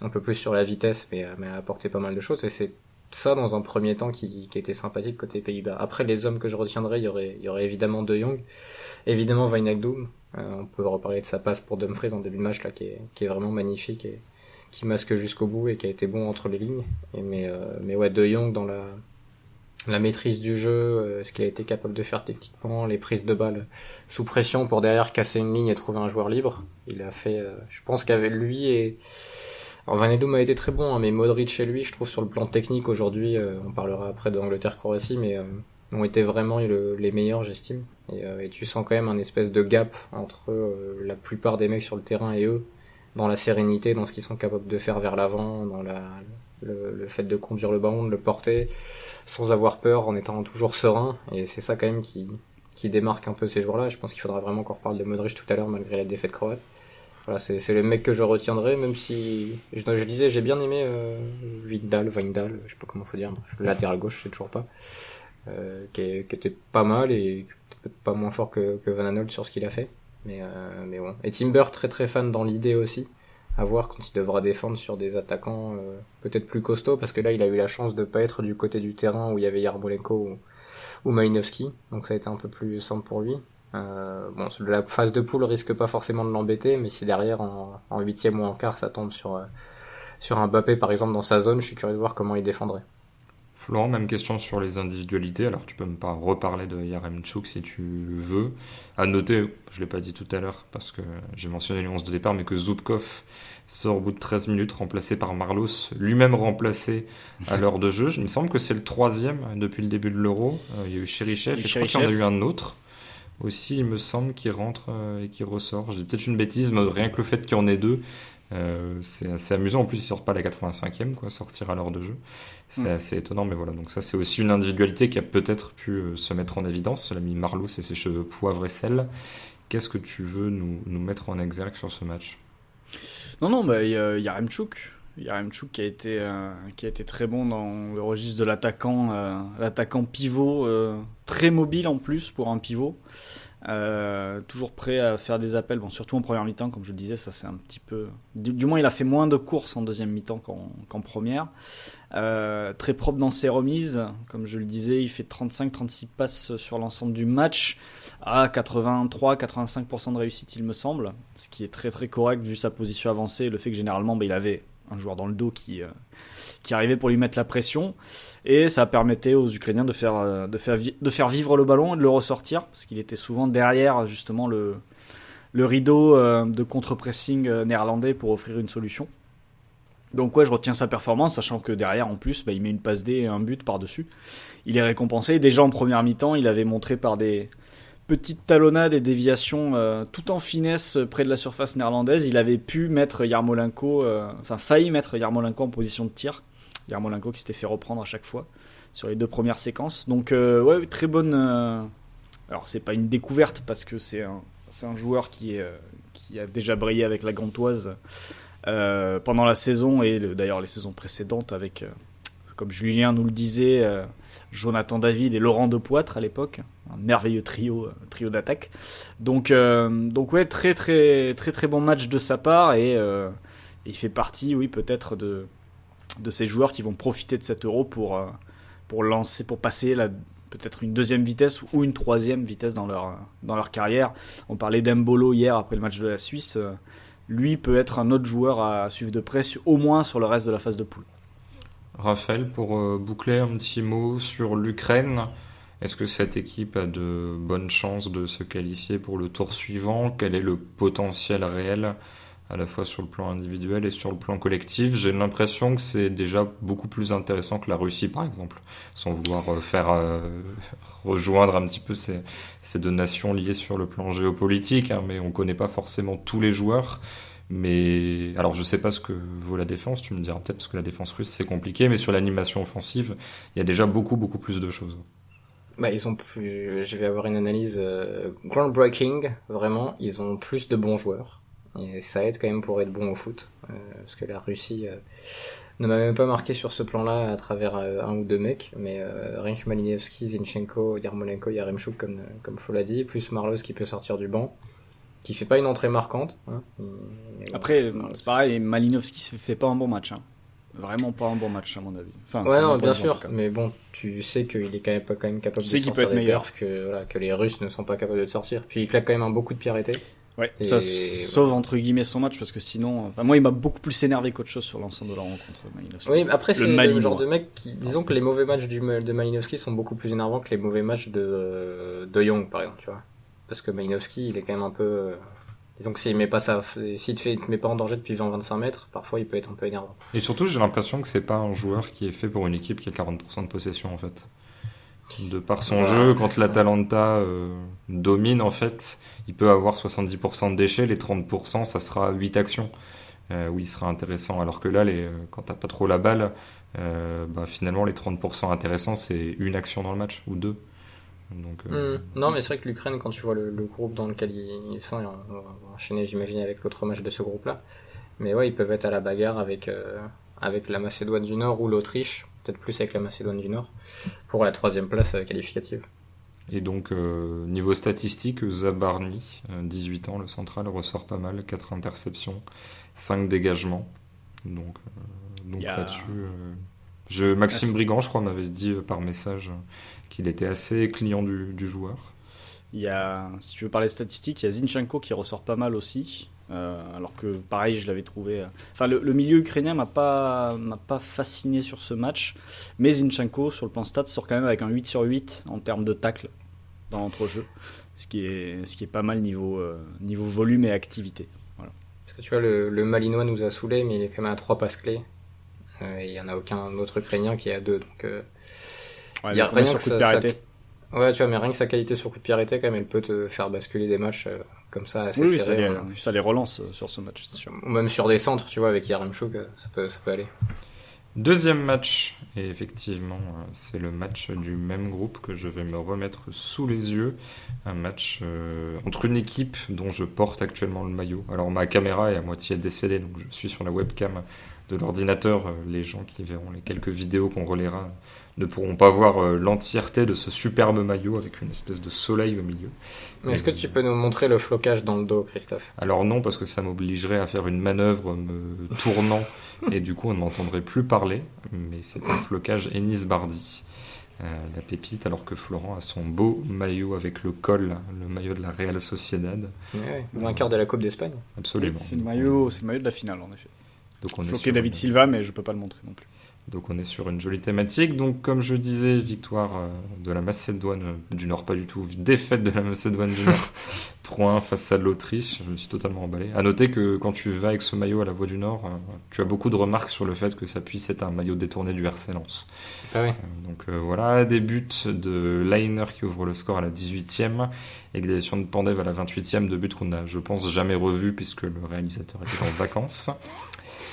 un peu plus sur la vitesse, mais a apporté pas mal de choses, et c'est ça dans un premier temps qui était sympathique côté Pays-Bas. Après, les hommes que je retiendrai, il y aurait évidemment De Jong, évidemment Wijnaldum, on peut reparler de sa passe pour Dumfries en début de match là, qui est vraiment magnifique et qui masque jusqu'au bout et qui a été bon entre les lignes. Mais ouais, De Jong dans la maîtrise du jeu, ce qu'il a été capable de faire techniquement, les prises de balles sous pression pour derrière casser une ligne et trouver un joueur libre. Il a fait, je pense qu'avec lui et alors Wijnaldum a été très bon, hein, mais Modric chez lui, je trouve sur le plan technique aujourd'hui, on parlera après de l'Angleterre-Croatie, mais ont été vraiment les meilleurs, j'estime. Et tu sens quand même un espèce de gap entre la plupart des mecs sur le terrain et eux, dans la sérénité, dans ce qu'ils sont capables de faire vers l'avant, dans le fait de conduire le ballon, de le porter, sans avoir peur, en étant toujours serein. Et c'est ça quand même qui démarque un peu ces joueurs-là. Je pense qu'il faudra vraiment qu'on reparle de Modric tout à l'heure, malgré la défaite croate. Voilà, c'est le mec que je retiendrai, même si je disais j'ai bien aimé Wijndal, je sais pas comment faut dire, le latéral gauche, c'est toujours pas, qui était pas mal et peut-être pas moins fort que Van Aanholt sur ce qu'il a fait, mais bon. Et Timber très très fan dans l'idée aussi, à voir quand il devra défendre sur des attaquants peut-être plus costauds, parce que là il a eu la chance de pas être du côté du terrain où il y avait Yarmolenko ou Malinowski, donc ça a été un peu plus simple pour lui. Bon, la phase de poule risque pas forcément de l'embêter, mais si derrière, en huitième ou en quart, ça tombe sur un Mbappé, par exemple, dans sa zone, je suis curieux de voir comment il défendrait. Florent, même question sur les individualités. Alors, tu peux me pas reparler de Yaremchuk si tu veux. À noter, je l'ai pas dit tout à l'heure parce que j'ai mentionné les 11 de départ, mais que Zubkov sort au bout de 13 minutes, remplacé par Marlos, lui-même remplacé à l'heure de jeu. Il me semble que c'est le 3e depuis le début de l'Euro. Il y a eu Cherichev et je crois qu'il y en a eu un autre aussi, il me semble, qui rentre et qui ressort. J'ai peut-être une bêtise, mais rien que le fait qu'il y en ait deux, c'est assez amusant. En plus, ils sortent pas la 85e, quoi, sortir à l'heure de jeu. C'est assez étonnant, mais voilà. Donc ça, c'est aussi une individualité qui a peut-être pu se mettre en évidence. L'ami Marlos et ses cheveux poivre et sel. Qu'est-ce que tu veux nous mettre en exergue sur ce match? Non, bah, Yaremchuk qui a été très bon dans le registre de l'attaquant pivot, très mobile en plus pour un pivot. Toujours prêt à faire des appels, bon, surtout en première mi-temps, comme je le disais, ça c'est un petit peu. Du moins, il a fait moins de courses en deuxième mi-temps qu'en première. Très propre dans ses remises, comme je le disais, il fait 35-36 passes sur l'ensemble du match, à 83-85% de réussite, il me semble, ce qui est très très correct vu sa position avancée et le fait que généralement il avait un joueur dans le dos qui arrivait pour lui mettre la pression, et ça permettait aux Ukrainiens de faire vivre le ballon et de le ressortir, parce qu'il était souvent derrière justement le rideau de contre-pressing néerlandais pour offrir une solution. Donc ouais, je retiens sa performance, sachant que derrière en plus il met une passe D et un but par-dessus. Il est récompensé. Déjà en première mi-temps, il avait montré par des petites talonnades et déviations tout en finesse près de la surface néerlandaise, il avait pu mettre failli mettre Yarmolenko en position de tir. Yarmolenko qui s'était fait reprendre à chaque fois sur les deux premières séquences. Donc ouais, très bonne. Alors c'est pas une découverte parce que c'est un joueur qui a déjà brillé avec la Gantoise pendant la saison et d'ailleurs les saisons précédentes avec, comme Julien nous le disait, Jonathan David et Laurent Depoitre à l'époque, un merveilleux trio d'attaque. Donc ouais, très très très très bon match de sa part, et il fait partie, oui, peut-être de ces joueurs qui vont profiter de cet Euro pour passer peut-être une deuxième vitesse ou une troisième vitesse dans leur carrière. On parlait d'Embolo hier après le match de la Suisse. Lui peut être un autre joueur à suivre de près, au moins sur le reste de la phase de poule. Raphaël, pour boucler un petit mot sur l'Ukraine, est-ce que cette équipe a de bonnes chances de se qualifier pour le tour suivant? Quel est le potentiel réel, à la fois sur le plan individuel et sur le plan collectif? J'ai l'impression que c'est déjà beaucoup plus intéressant que la Russie, par exemple, sans vouloir faire rejoindre un petit peu ces deux nations liées sur le plan géopolitique, hein, mais on connaît pas forcément tous les joueurs. Mais alors je sais pas ce que vaut la défense, tu me diras peut-être, parce que la défense russe c'est compliqué, mais sur l'animation offensive, il y a déjà beaucoup plus de choses. Je vais avoir une analyse groundbreaking, vraiment, ils ont plus de bons joueurs. Et ça aide quand même pour être bon au foot, parce que la Russie ne m'a même pas marqué sur ce plan-là à travers un ou deux mecs, mais rien que Malinowski, Zinchenko, Yarmolenko, Yaremchuk, comme Flo l'a dit, plus Marlos qui peut sortir du banc, qui fait pas une entrée marquante. Hein. Après, c'est pareil, Malinowski fait pas un bon match. Hein. Vraiment pas un bon match, à mon avis. Enfin, ouais, non, bien sûr, mais bon, tu sais qu'il est quand même capable de sortir des perfs que les Russes ne sont pas capables de sortir. Puis il claque quand même un beau coup de pied arrêté. Ouais, ça sauve entre guillemets son match, parce que sinon, moi il m'a beaucoup plus énervé qu'autre chose sur l'ensemble de la rencontre, Malinowski. Oui, après c'est le genre de mec qui, disons que les mauvais matchs de Malinowski sont beaucoup plus énervants que les mauvais matchs de Young, par exemple, tu vois. Parce que Malinowski, il est quand même un peu, disons que s'il te met pas en danger depuis 20-25 mètres, parfois il peut être un peu énervant. Et surtout, j'ai l'impression que c'est pas un joueur qui est fait pour une équipe qui a 40% de possession, en fait. De par son jeu, quand l'Atalanta domine, en fait, il peut avoir 70% de déchets, les 30%, ça sera 8 actions, où il sera intéressant. Alors que là, quand t'as pas trop la balle, finalement, les 30% intéressants, c'est une action dans le match, ou deux. Donc, non, mais c'est vrai que l'Ukraine, quand tu vois le groupe dans lequel ils sont, et on va enchaîner, j'imagine, avec l'autre match de ce groupe-là, mais ouais, ils peuvent être à la bagarre avec la Macédoine du Nord ou l'Autriche, peut-être plus avec la Macédoine du Nord, pour la 3e place qualificative. Et donc, niveau statistique, Zabarny, 18 ans, le central, ressort pas mal, 4 interceptions, 5 dégagements. Donc là-dessus... Maxime Brigand, je crois, m'avait dit par message qu'il était assez client du joueur. Il y a, si tu veux parler statistiques, il y a Zinchenko qui ressort pas mal aussi. Alors que pareil, je l'avais trouvé. Enfin, le milieu ukrainien m'a pas fasciné sur ce match. Mais Zinchenko, sur le plan stats, sort quand même avec un 8 sur 8 en termes de tacle dans l'entrejeu. Ce qui est pas mal niveau volume et activité. Voilà. Parce que tu vois, le Malinois nous a saoulés, mais il est quand même à 3 passes clés. Et il n'y en a aucun autre Ukrainien qui est à 2. Donc, il y a rien sur coup de pied arrêté. Ouais, tu vois, mais rien que sa qualité sur coup de pied arrêté, quand même, elle peut te faire basculer des matchs comme ça assez serrés. Ça les relance sur ce match, c'est sûr. Ou même sur des centres, tu vois, avec Yaremchuk, ça peut aller. Deuxième match, et effectivement, c'est le match du même groupe que je vais me remettre sous les yeux. Un match entre une équipe dont je porte actuellement le maillot. Alors ma caméra est à moitié décédée, donc je suis sur la webcam de l'ordinateur. Les gens qui verront les quelques vidéos qu'on relaiera ne pourront pas voir l'entièreté de ce superbe maillot avec une espèce de soleil au milieu. Mais est-ce que tu peux nous montrer le flocage dans le dos, Christophe ? Alors non, parce que ça m'obligerait à faire une manœuvre me tournant et du coup on ne m'entendrait plus parler, mais c'est un flocage Enis Bardi, la pépite, alors que Florent a son beau maillot avec le col, le maillot de la Real Sociedad. Ouais, vainqueur de la Coupe d'Espagne. Absolument. C'est le maillot de la finale en effet. Donc on floqué David Silva, mais je peux pas le montrer non plus. Donc on est sur une jolie thématique. Donc comme je disais, victoire de la Macédoine du Nord, pas du tout, défaite de la Macédoine du Nord 3-1 face à l'Autriche. Je me suis totalement emballé. À noter que quand tu vas avec ce maillot à la Voix du Nord, tu as beaucoup de remarques sur le fait que ça puisse être un maillot détourné du RC Lens. Ah oui. Donc voilà, des buts de Leiner qui ouvre le score à la 18e, égalisation de Pandev à la 28e, deux buts qu'on n'a, je pense, jamais revus puisque le réalisateur était en vacances.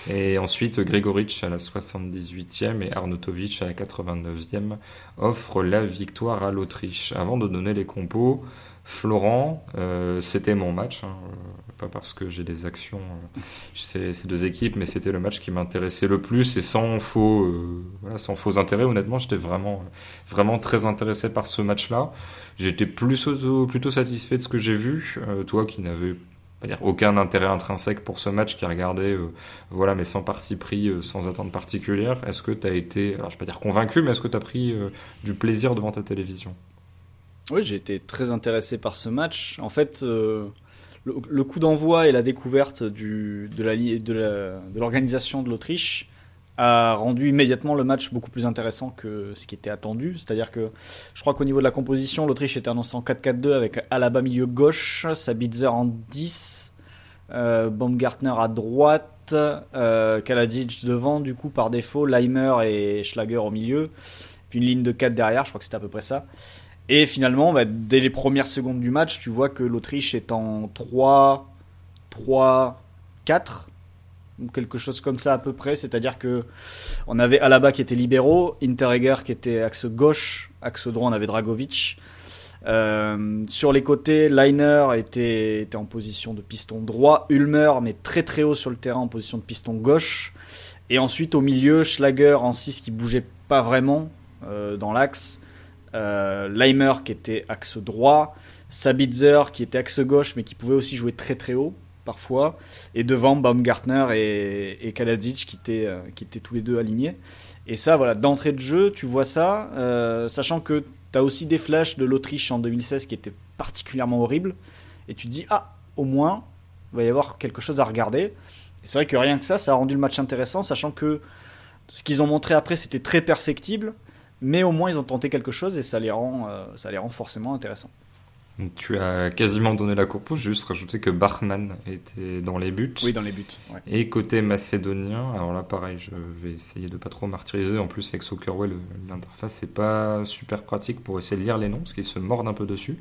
Et ensuite, Gregoric à la 78e et Arnautovic à la 89e offrent la victoire à l'Autriche. Avant de donner les compos, Florent, c'était mon match, pas parce que j'ai des actions chez ces deux équipes, mais c'était le match qui m'intéressait le plus et sans faux intérêt. Honnêtement, j'étais vraiment très intéressé par ce match-là. J'étais plutôt satisfait de ce que j'ai vu. Toi qui n'avais aucun intérêt intrinsèque pour ce match, qui regardait mais sans parti pris, sans attente particulière. Est-ce que tu as été, alors je vais pas dire convaincu, mais est-ce que tu as pris du plaisir devant ta télévision ? Oui, j'ai été très intéressé par ce match. En fait, le coup d'envoi et la découverte de l'organisation de l'Autriche a rendu immédiatement le match beaucoup plus intéressant que ce qui était attendu. C'est-à-dire que je crois qu'au niveau de la composition, l'Autriche était annoncée en 4-4-2 avec Alaba milieu gauche, Sabitzer en 10, Baumgartner à droite, Kalajic devant du coup par défaut, Leimer et Schlager au milieu, puis une ligne de 4 derrière, je crois que c'était à peu près ça. Et finalement, dès les premières secondes du match, tu vois que l'Autriche est en 3-3-4 ou quelque chose comme ça à peu près, c'est-à-dire que on avait Alaba qui était libéraux, Hinteregger qui était axe gauche, axe droit on avait Dragovic. Sur les côtés, Leiner était en position de piston droit, Ulmer mais très très haut sur le terrain en position de piston gauche, et ensuite au milieu, Schlager en 6 qui bougeait pas vraiment dans l'axe, Leimer qui était axe droit, Sabitzer qui était axe gauche mais qui pouvait aussi jouer très très haut parfois, et devant Baumgartner et Kalajic qui étaient tous les deux alignés. Et ça, voilà, d'entrée de jeu, tu vois ça, sachant que tu as aussi des flashs de l'Autriche en 2016 qui étaient particulièrement horribles, et tu te dis, au moins, il va y avoir quelque chose à regarder. Et c'est vrai que rien que ça a rendu le match intéressant, sachant que ce qu'ils ont montré après, c'était très perfectible, mais au moins ils ont tenté quelque chose, et ça les rend forcément intéressants. Tu as quasiment donné la compo, juste rajouter que Bachmann était dans les buts. Oui, dans les buts. Ouais. Et côté macédonien, alors là pareil, je vais essayer de pas trop martyriser. En plus avec Soccerway, l'interface c'est pas super pratique pour essayer de lire les noms, parce qu'ils se mordent un peu dessus.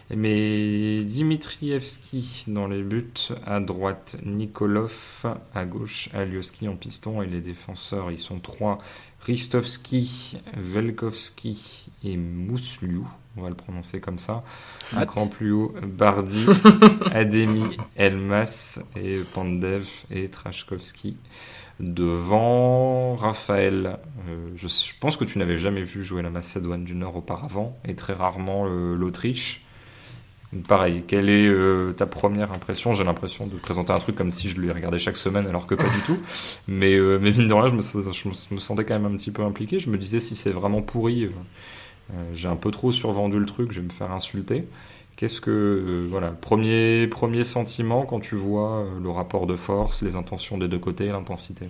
Mais Dimitrievski dans les buts, à droite Nikolov, à gauche Alioski en piston, et les défenseurs ils sont 3, Ristovski, Velkovski et Mousliou, on va le prononcer comme ça. Un cran plus haut, Bardi, Ademi, Elmas et Pandev et Trashkovski. Devant Raphaël, je pense que tu n'avais jamais vu jouer la Macédoine du Nord auparavant, et très rarement l'Autriche. Pareil, quelle est ta première impression ? J'ai l'impression de présenter un truc comme si je le regardais chaque semaine, alors que pas du tout. Mais mine de rien, je me sentais quand même un petit peu impliqué. Je me disais, si c'est vraiment pourri, j'ai un peu trop survendu le truc, je vais me faire insulter. Qu'est-ce que voilà, premier sentiment quand tu vois le rapport de force, les intentions des deux côtés, l'intensité?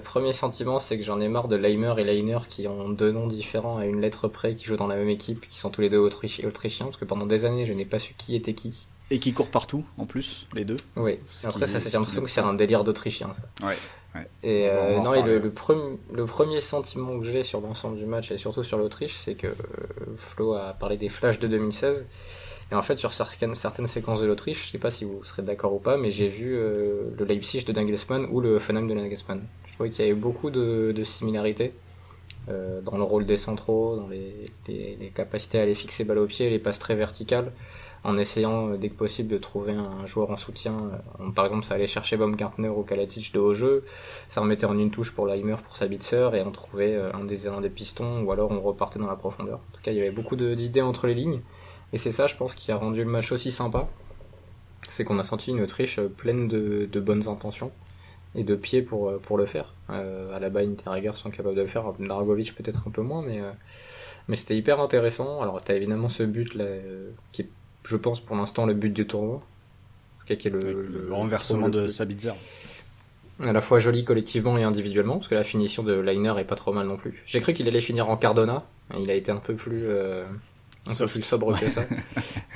Premier sentiment, c'est que j'en ai marre de Leimer et Leiner qui ont deux noms différents à une lettre près, qui jouent dans la même équipe, qui sont tous les deux autrichiens, parce que pendant des années, je n'ai pas su qui était qui. Et qui courent partout, en plus, les deux. Oui, après ça, j'ai l'impression que c'est un délire d'Autrichien, ça. Ouais. Et, On va en le premier sentiment que j'ai sur l'ensemble du match, et surtout sur l'Autriche, c'est que Flo a parlé des flashs de 2016. Et en fait, sur certaines séquences de l'Autriche, je sais pas si vous serez d'accord ou pas, mais j'ai vu le Leipzig de Nagelsmann ou le Hoffenheim de Nagelsmann. Je trouvais qu'il y avait beaucoup de similarités dans le rôle des centraux, dans les capacités à aller fixer balle au pied, les passes très verticales, en essayant dès que possible de trouver un joueur en soutien. Par exemple, ça allait chercher Baumgartner ou Kalajic de haut jeu, ça remettait en une touche pour Leimer, pour Sabitzer, et on trouvait un des pistons, ou alors on repartait dans la profondeur. En tout cas, il y avait beaucoup d'idées entre les lignes. Et c'est ça, je pense, qui a rendu le match aussi sympa. C'est qu'on a senti une Autriche pleine de bonnes intentions et de pieds pour le faire. À la Bayern, Terreger sont capables de le faire. Dragovic peut-être un peu moins, mais c'était hyper intéressant. Alors t'as évidemment ce but là, qui est, je pense, pour l'instant le but du tournoi. Qui est le renversement de Sabitzer. À la fois joli collectivement et individuellement, parce que la finition de Leiner est pas trop mal non plus. J'ai cru qu'il allait finir en Cardona. Il a été un peu plus sobre que ça.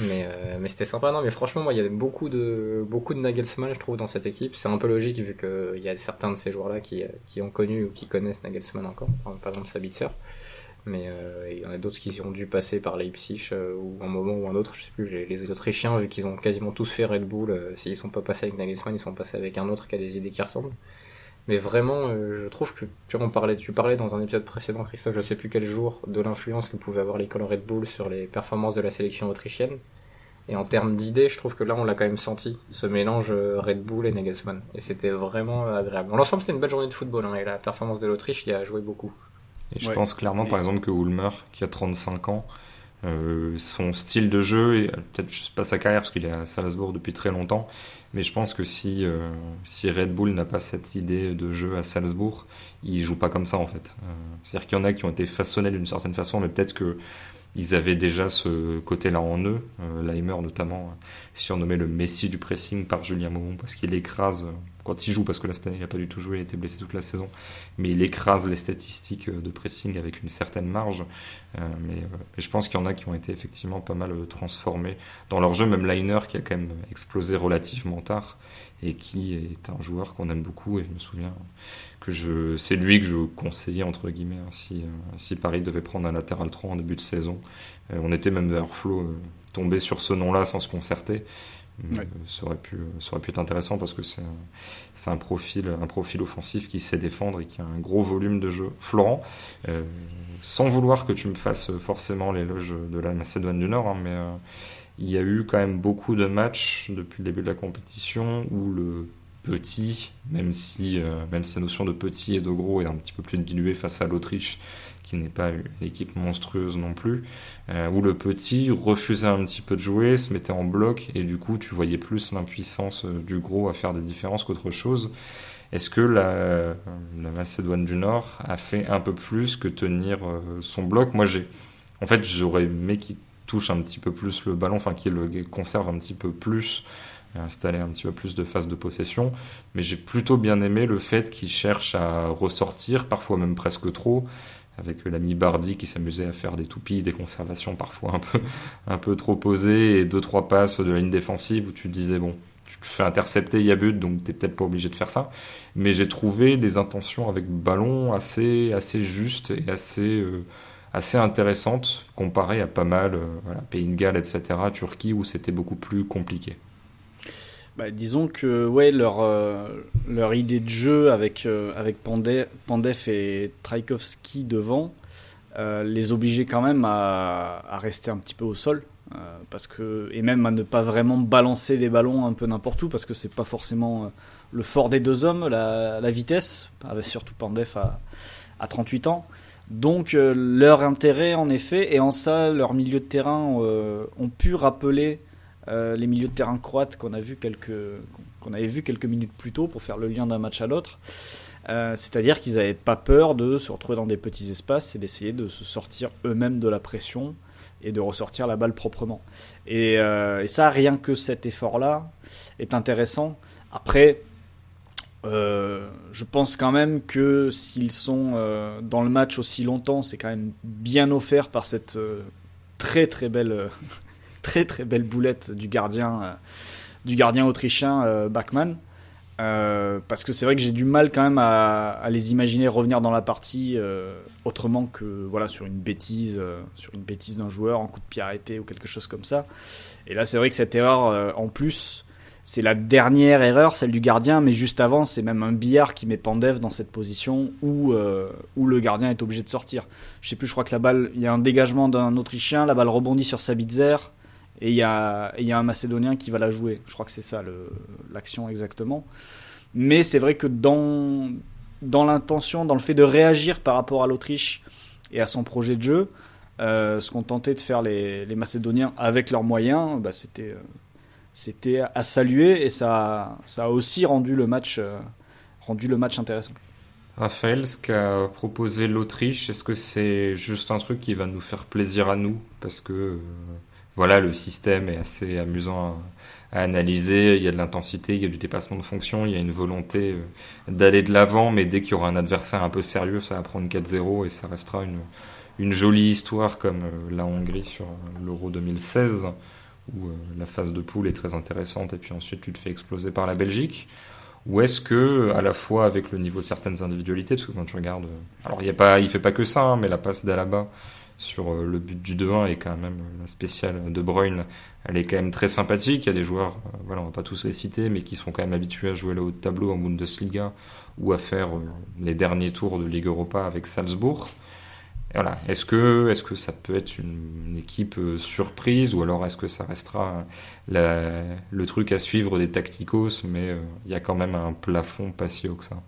mais c'était sympa. Non, mais franchement, moi, il y a beaucoup de Nagelsmann, je trouve, dans cette équipe. C'est un peu logique, vu qu'il y a certains de ces joueurs-là qui ont connu ou qui connaissent Nagelsmann encore. Par exemple, Sabitzer. Mais il y en a d'autres qui ont dû passer par Leipzig ou un moment ou un autre. Je sais plus, les Autrichiens, vu qu'ils ont quasiment tous fait Red Bull, s'ils sont pas passés avec Nagelsmann, ils sont passés avec un autre qui a des idées qui ressemblent. Mais vraiment, je trouve que tu parlais dans un épisode précédent, Christophe, je sais plus quel jour, de l'influence que pouvait avoir l'école Red Bull sur les performances de la sélection autrichienne. Et en termes d'idées, je trouve que là, on l'a quand même senti, ce mélange Red Bull et Nagelsmann. Et c'était vraiment agréable. Dans l'ensemble, c'était une belle journée de football, hein, et la performance de l'Autriche y a joué beaucoup. Et je pense clairement, par exemple, que Ulmer, qui a 35 ans, son style de jeu, et peut-être juste pas sa carrière, parce qu'il est à Salzbourg depuis très longtemps, mais je pense que si Red Bull n'a pas cette idée de jeu à Salzbourg, il joue pas comme ça en fait. C'est-à-dire qu'il y en a qui ont été façonnés d'une certaine façon, mais peut-être que ils avaient déjà ce côté-là en eux. Leimer notamment, surnommé le Messi du pressing par Julien Maumont, parce qu'il écrase, quand il joue, parce que là cette année il n'a pas du tout joué, il a été blessé toute la saison, mais il écrase les statistiques de pressing avec une certaine marge. Mais je pense qu'il y en a qui ont été effectivement pas mal transformés dans leur jeu, même Leiner qui a quand même explosé relativement tard, et qui est un joueur qu'on aime beaucoup, et je me souviens que c'est lui que je conseillais entre guillemets si Paris devait prendre un latéral 3 en début de saison. On était même vers Flo tombé sur ce nom-là sans se concerter. Ouais. Ça aurait pu être intéressant parce que c'est un profil offensif qui sait défendre et qui a un gros volume de jeu. Florent, sans vouloir que tu me fasses forcément l'éloge de la Macédoine du Nord, hein, mais il y a eu quand même beaucoup de matchs depuis le début de la compétition où le petit, même si la notion de petit et de gros est un petit peu plus diluée face à l'Autriche, qui n'est pas une équipe monstrueuse non plus, où le petit refusait un petit peu de jouer, se mettait en bloc, et du coup tu voyais plus l'impuissance du gros à faire des différences qu'autre chose. Est-ce que la Macédoine du Nord a fait un peu plus que tenir son bloc? Moi j'aurais aimé qu'il touche un petit peu plus le ballon, enfin qu'il le conserve un petit peu plus, installer un petit peu plus de phase de possession, mais j'ai plutôt bien aimé le fait qu'il cherche à ressortir, parfois même presque trop, avec l'ami Bardi qui s'amusait à faire des toupies, des conservations parfois un peu trop posées, et 2-3 passes de la ligne défensive où tu te disais bon, tu te fais intercepter, il y a but, donc t'es peut-être pas obligé de faire ça. Mais j'ai trouvé des intentions avec ballon assez justes et assez intéressantes comparées à pas mal Pays de Galles, etc., Turquie, où c'était beaucoup plus compliqué. Disons que leur idée de jeu avec Pandev et Trajkovski devant les obligeait quand même à rester un petit peu au sol, et même à ne pas vraiment balancer des ballons un peu n'importe où, parce que c'est pas forcément le fort des deux hommes, la vitesse, avec surtout Pandev à 38 ans. Donc leur intérêt en effet, et en ça leur milieu de terrain ont pu rappeler les milieux de terrain croates qu'on avait vu quelques minutes plus tôt pour faire le lien d'un match à l'autre. C'est-à-dire qu'ils n'avaient pas peur de se retrouver dans des petits espaces et d'essayer de se sortir eux-mêmes de la pression et de ressortir la balle proprement. Et ça, rien que cet effort-là est intéressant. Après, je pense quand même que s'ils sont dans le match aussi longtemps, c'est quand même bien offert par cette très très belle très très belle boulette du gardien autrichien Bachmann. Parce que c'est vrai que j'ai du mal quand même à les imaginer revenir dans la partie autrement que voilà, sur une bêtise d'un joueur, en coup de pied arrêté ou quelque chose comme ça. Et là c'est vrai que cette erreur en plus c'est la dernière erreur, celle du gardien, mais juste avant c'est même un billard qui met Pandev dans cette position où le gardien est obligé de sortir. Je sais plus, je crois que la balle, il y a un dégagement d'un Autrichien, la balle rebondit sur Sabitzer. Et il y a un Macédonien qui va la jouer. Je crois que c'est ça l'action exactement. Mais c'est vrai que dans l'intention, dans le fait de réagir par rapport à l'Autriche et à son projet de jeu, ce qu'ont tenté de faire les Macédoniens avec leurs moyens, c'était à saluer et ça a aussi rendu le match intéressant. Raphaël, ce qu'a proposé l'Autriche, est-ce que c'est juste un truc qui va nous faire plaisir à nous? Parce que voilà, le système est assez amusant à analyser, il y a de l'intensité, il y a du dépassement de fonction, il y a une volonté d'aller de l'avant, mais dès qu'il y aura un adversaire un peu sérieux, ça va prendre 4-0 et ça restera une jolie histoire comme la Hongrie sur l'Euro 2016, où la phase de poule est très intéressante et puis ensuite tu te fais exploser par la Belgique. Ou est-ce que, à la fois avec le niveau de certaines individualités, parce que quand tu regardes, alors il fait pas que ça, hein, mais la passe d'Alaba sur le but du 2-1 et quand même la spéciale de Bruyne, elle est quand même très sympathique. Il y a des joueurs, voilà, on va pas tous les citer, mais qui sont quand même habitués à jouer le haut de tableau en Bundesliga ou à faire les derniers tours de Ligue Europa avec Salzbourg. Et voilà. Est-ce que ça peut être une équipe surprise ou alors est-ce que ça restera le truc à suivre des tacticos, mais il y a quand même un plafond pas si haut que ça?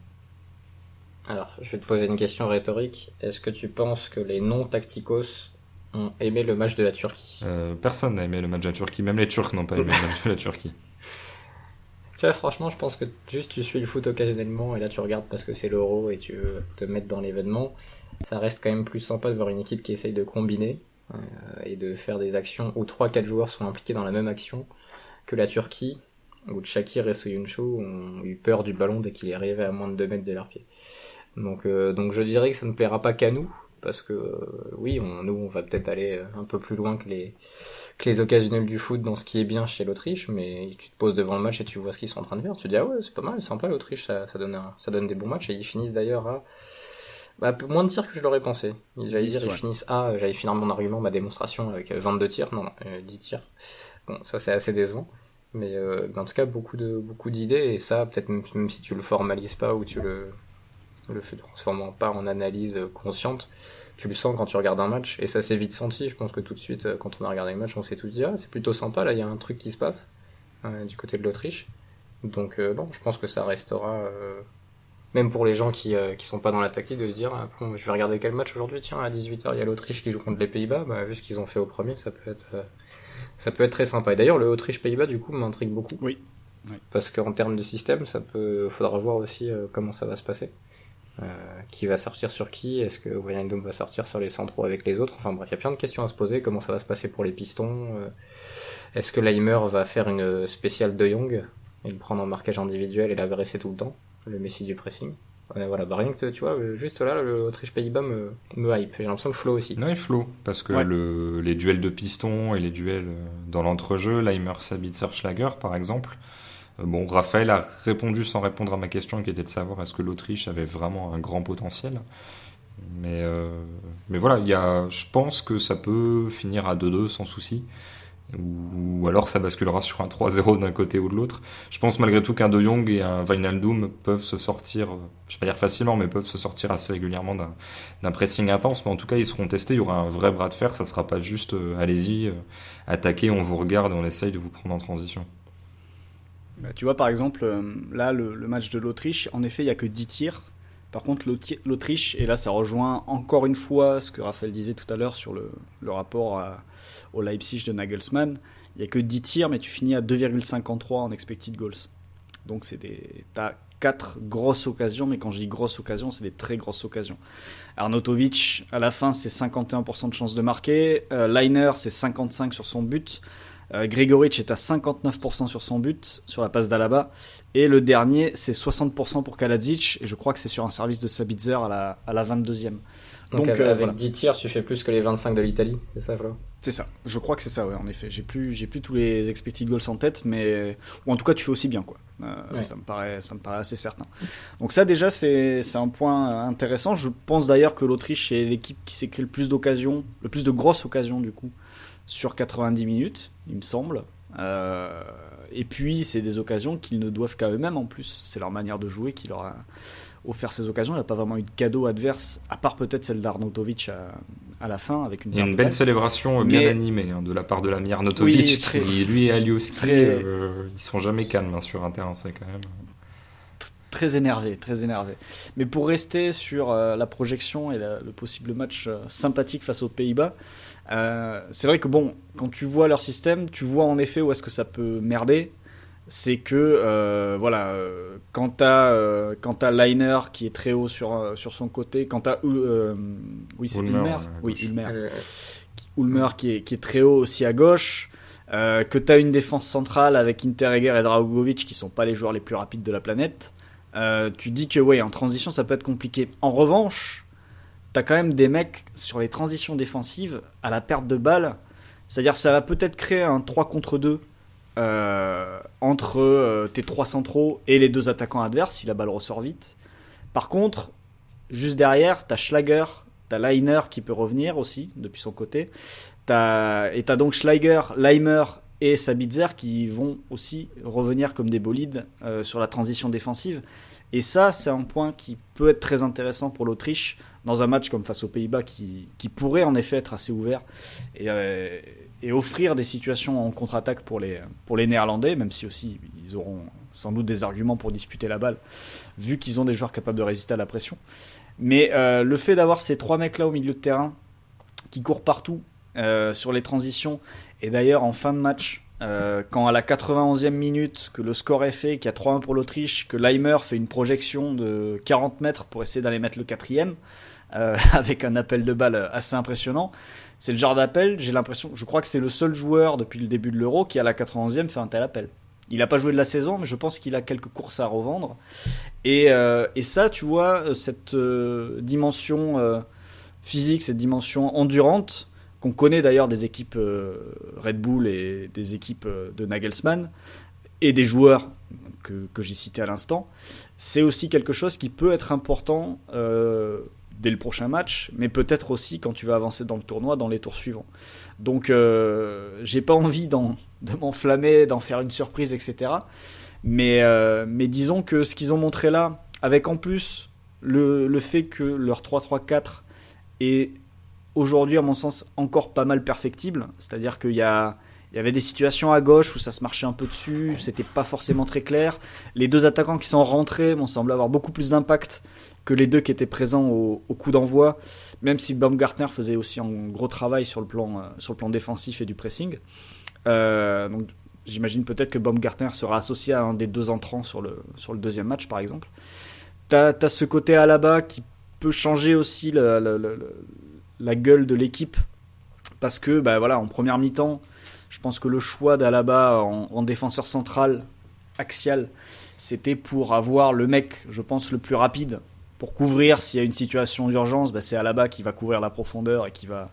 Alors, je vais te poser une question rhétorique. Est-ce que tu penses que les non-tacticos ont aimé le match de la Turquie? Personne n'a aimé le match de la Turquie. Même les Turcs n'ont pas aimé le match de la Turquie. Tu vois, franchement, je pense que juste tu suis le foot occasionnellement et là tu regardes parce que c'est l'Euro et tu veux te mettre dans l'événement. Ça reste quand même plus sympa de voir une équipe qui essaye de combiner et de faire des actions où 3-4 joueurs sont impliqués dans la même action que la Turquie, où Shakir et Soyuncu ont eu peur du ballon dès qu'il est arrivé à moins de 2 mètres de leur pied. Donc je dirais que ça ne plaira pas qu'à nous, parce que oui, on va peut-être aller un peu plus loin que les occasionnels du foot dans ce qui est bien chez l'Autriche, mais tu te poses devant le match et tu vois ce qu'ils sont en train de faire, tu te dis ah ouais, c'est pas mal, c'est sympa l'Autriche, ça donne des bons matchs, et ils finissent d'ailleurs à moins de tirs que je l'aurais pensé. J'allais dire, ils finissent j'allais finir mon argument, ma démonstration avec 22 tirs, 10 tirs. Bon, ça c'est assez décevant. Mais en tout cas, beaucoup d'idées, et ça, peut-être même si tu le formalises pas ou tu le fais transformer pas en analyse consciente, tu le sens quand tu regardes un match, et ça s'est vite senti. Je pense que tout de suite, quand on a regardé le match, on s'est tous dit c'est plutôt sympa, là il y a un truc qui se passe du côté de l'Autriche. Donc bon, je pense que ça restera même pour les gens qui sont pas dans la tactique, de se dire bon, je vais regarder quel match aujourd'hui, tiens, à 18h il y a l'Autriche qui joue contre les Pays-Bas, vu ce qu'ils ont fait au premier, ça peut être très sympa. Et d'ailleurs, le Autriche-Pays-Bas, du coup, m'intrigue beaucoup. Oui. Parce qu'en termes de système, faudra voir aussi comment ça va se passer. Qui va sortir sur qui? Est-ce que Wijnaldum va sortir sur les centraux avec les autres? Enfin bref, il y a plein de questions à se poser. Comment ça va se passer pour les pistons? Est-ce que Leimer va faire une spéciale De Jong et le prendre en marquage individuel et l'agresser tout le temps? Le Messi du pressing. Voilà, rien que tu vois, juste là, le Autriche-Pays-Bas me hype. J'ai l'impression que Flo aussi. Non, il Flo, parce que les duels de pistons et les duels dans l'entrejeu, Leimer, Sabitzer, Schlager, par exemple. Bon, Raphaël a répondu sans répondre à ma question, qui était de savoir est-ce que l'Autriche avait vraiment un grand potentiel. Mais voilà, je pense que ça peut finir à 2-2 sans souci. Ou alors ça basculera sur un 3-0 d'un côté ou de l'autre. Je pense malgré tout qu'un De Jong et un Wijnaldum peuvent se sortir, je vais pas dire facilement, mais peuvent se sortir assez régulièrement d'un pressing intense. Mais en tout cas, ils seront testés. Il y aura un vrai bras de fer. Ça sera pas juste allez-y, attaquez, on vous regarde et on essaye de vous prendre en transition. Tu vois, par exemple, là, le match de l'Autriche, en effet, il y a que 10 tirs. Par contre, l'Autriche, et là ça rejoint encore une fois ce que Raphaël disait tout à l'heure sur le rapport au Leipzig de Nagelsmann, il n'y a que 10 tirs, mais tu finis à 2,53 en expected goals. Donc t'as 4 grosses occasions, mais quand je dis grosses occasions, c'est des très grosses occasions. Arnautovic, à la fin, c'est 51% de chance de marquer. Lainer, c'est 55% sur son but. Grigoric est à 59% sur son but, sur la passe d'Alaba. Et le dernier, c'est 60% pour Kaladzic, et je crois que c'est sur un service de Sabitzer à la 22e. Donc avec voilà. 10 tirs, tu fais plus que les 25 de l'Italie, c'est ça, Flo ? C'est ça, je crois que c'est ça, ouais, en effet. J'ai plus tous les expected goals en tête, mais ou en tout cas tu fais aussi bien, quoi. Ouais. Ça me paraît assez certain. Donc ça déjà c'est un point intéressant. Je pense d'ailleurs que l'Autriche est l'équipe qui s'est créé le plus de grosses occasions du coup sur 90 minutes, il me semble. Et puis c'est des occasions qu'ils ne doivent qu'à eux-mêmes en plus. C'est leur manière de jouer qui leur a offert ces occasions. Il n'y a pas vraiment eu de cadeau adverse, à part peut-être celle d'Arnautovic à la fin. Avec il y a une belle célébration bien animée de la part de l'ami Arnautovic, oui, qui lui et Alioski, ils sont jamais calmes sur un terrain, c'est quand même... Très énervé. Mais pour rester sur la projection et le possible match sympathique face aux Pays-Bas, c'est vrai que bon, quand tu vois leur système, tu vois en effet où est-ce que ça peut merder. C'est que quand t'as Lainer qui est très haut sur son côté, quand t'as Ulmer qui est très haut aussi à gauche, que t'as une défense centrale avec Interreger et Dragovic qui sont pas les joueurs les plus rapides de la planète, tu dis que en transition ça peut être compliqué. En revanche, t'as quand même des mecs sur les transitions défensives à la perte de balle, c'est-à-dire ça va peut-être créer un 3 contre 2 entre tes 3 centraux et les 2 attaquants adverses si la balle ressort vite. Par contre, juste derrière, t'as Schlager, t'as Lainer qui peut revenir aussi depuis son côté. T'as donc Schlager, Leimer et Sabitzer qui vont aussi revenir comme des bolides sur la transition défensive. Et ça, c'est un point qui peut être très intéressant pour l'Autriche dans un match comme face aux Pays-Bas qui pourrait en effet être assez ouvert et offrir des situations en contre-attaque pour les Néerlandais, même si aussi ils auront sans doute des arguments pour disputer la balle, vu qu'ils ont des joueurs capables de résister à la pression. Mais le fait d'avoir ces 3 mecs-là au milieu de terrain, qui courent partout sur les transitions, et d'ailleurs en fin de match, quand à la 91e minute, que le score est fait, qu'il y a 3-1 pour l'Autriche, que Leimer fait une projection de 40 mètres pour essayer d'aller mettre le 4e, avec un appel de balle assez impressionnant. C'est le genre d'appel, je crois que c'est le seul joueur depuis le début de l'Euro qui à la 91e fait un tel appel. Il n'a pas joué de la saison, mais je pense qu'il a quelques courses à revendre. Et ça, tu vois, cette dimension physique, cette dimension endurante, qu'on connaît d'ailleurs des équipes Red Bull et des équipes de Nagelsmann, et des joueurs que j'ai cités à l'instant, c'est aussi quelque chose qui peut être important dès le prochain match, mais peut-être aussi quand tu vas avancer dans le tournoi, dans les tours suivants. Donc j'ai pas envie de m'enflammer, d'en faire une surprise, etc. Mais disons que ce qu'ils ont montré là, avec en plus le fait que leur 3-3-4 est aujourd'hui, à mon sens, encore pas mal perfectible, c'est-à-dire qu'il y avait des situations à gauche où ça se marchait un peu dessus, c'était pas forcément très clair. Les 2 attaquants qui sont rentrés m'ont semblé avoir beaucoup plus d'impact que les 2 qui étaient présents au coup d'envoi, même si Baumgartner faisait aussi un gros travail sur le plan défensif et du pressing. Donc j'imagine peut-être que Baumgartner sera associé à un des 2 entrants sur le deuxième match, par exemple. T'as ce côté Alaba qui peut changer aussi la gueule de l'équipe, parce que en première mi-temps, je pense que le choix d'Alaba en défenseur central axial, c'était pour avoir le mec, je pense, le plus rapide pour couvrir s'il y a une situation d'urgence. C'est Alaba qui va couvrir la profondeur et qui va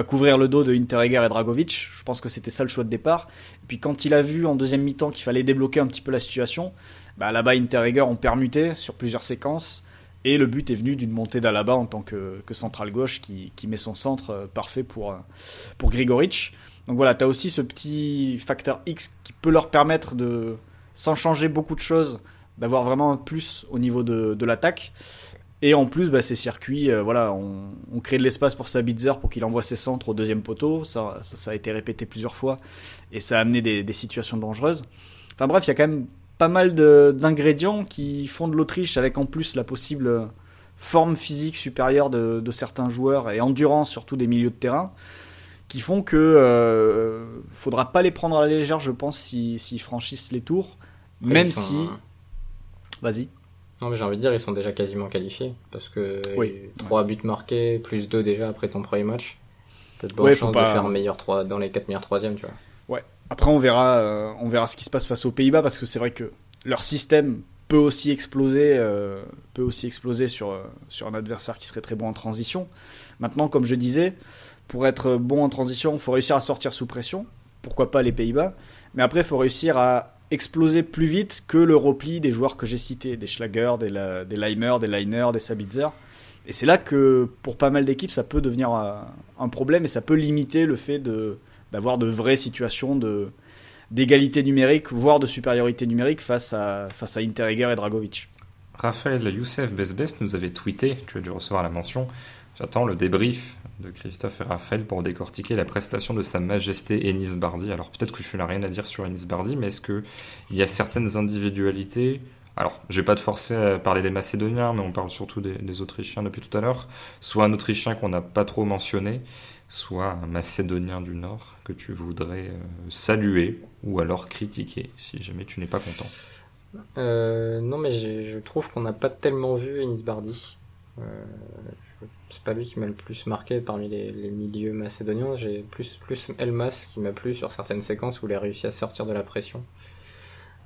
couvrir le dos de Interreger et Dragovic. Je pense que c'était ça le choix de départ. Et puis quand il a vu en deuxième mi-temps qu'il fallait débloquer un petit peu la situation, Alaba et Interreger ont permuté sur plusieurs séquences. Et le but est venu d'une montée d'Alaba en tant que central gauche qui met son centre parfait pour Grigoric. Donc voilà, tu as aussi ce petit facteur X qui peut leur permettre de, sans changer beaucoup de choses, d'avoir vraiment un plus au niveau de l'attaque. Et en plus, ces circuits, on crée de l'espace pour Sabitzer pour qu'il envoie ses centres au deuxième poteau. Ça a été répété plusieurs fois et ça a amené des situations dangereuses. Enfin bref, il y a quand même pas mal d'ingrédients qui font de l'Autriche, avec en plus la possible forme physique supérieure de certains joueurs et endurance surtout des milieux de terrain, qui font que faudra pas les prendre à la légère, je pense, s'ils franchissent les tours, même si... Vas-y. Non, mais j'ai envie de dire, ils sont déjà quasiment qualifiés. Parce que Oui. 3 buts marqués, plus 2 déjà après ton premier match. T'as de bonnes chances de faire meilleur 3 dans les 4 meilleurs troisièmes, tu vois. Ouais. Après, on verra ce qui se passe face aux Pays-Bas, parce que c'est vrai que leur système peut aussi exploser sur un adversaire qui serait très bon en transition. Maintenant, comme je disais, pour être bon en transition, il faut réussir à sortir sous pression. Pourquoi pas les Pays-Bas. Mais après, il faut réussir à exploser plus vite que le repli des joueurs que j'ai cités, des Schlager, des Leimer, des Leiner, des Sabitzer. Et c'est là que, pour pas mal d'équipes, ça peut devenir un problème et ça peut limiter le fait d'avoir de vraies situations d'égalité numérique, voire de supériorité numérique face à Interreger et Dragovic. Raphaël Youssef Besbes nous avait tweeté, tu as dû recevoir la mention, j'attends le débrief de Christophe et Raphaël pour décortiquer la prestation de Sa Majesté Enis Bardi. Alors peut-être que je n'ai rien à dire sur Enis Bardi, mais est-ce qu'il y a certaines individualités, alors je vais pas te forcer à parler des Macédoniens, mais on parle surtout des Autrichiens depuis tout à l'heure, soit un Autrichien qu'on n'a pas trop mentionné, soit un Macédonien du Nord que tu voudrais saluer ou alors critiquer, si jamais tu n'es pas content. Non, mais je trouve qu'on n'a pas tellement vu Enis Bardi. C'est pas lui qui m'a le plus marqué parmi les milieux macédoniens. J'ai plus Elmas qui m'a plu sur certaines séquences où il a réussi à sortir de la pression.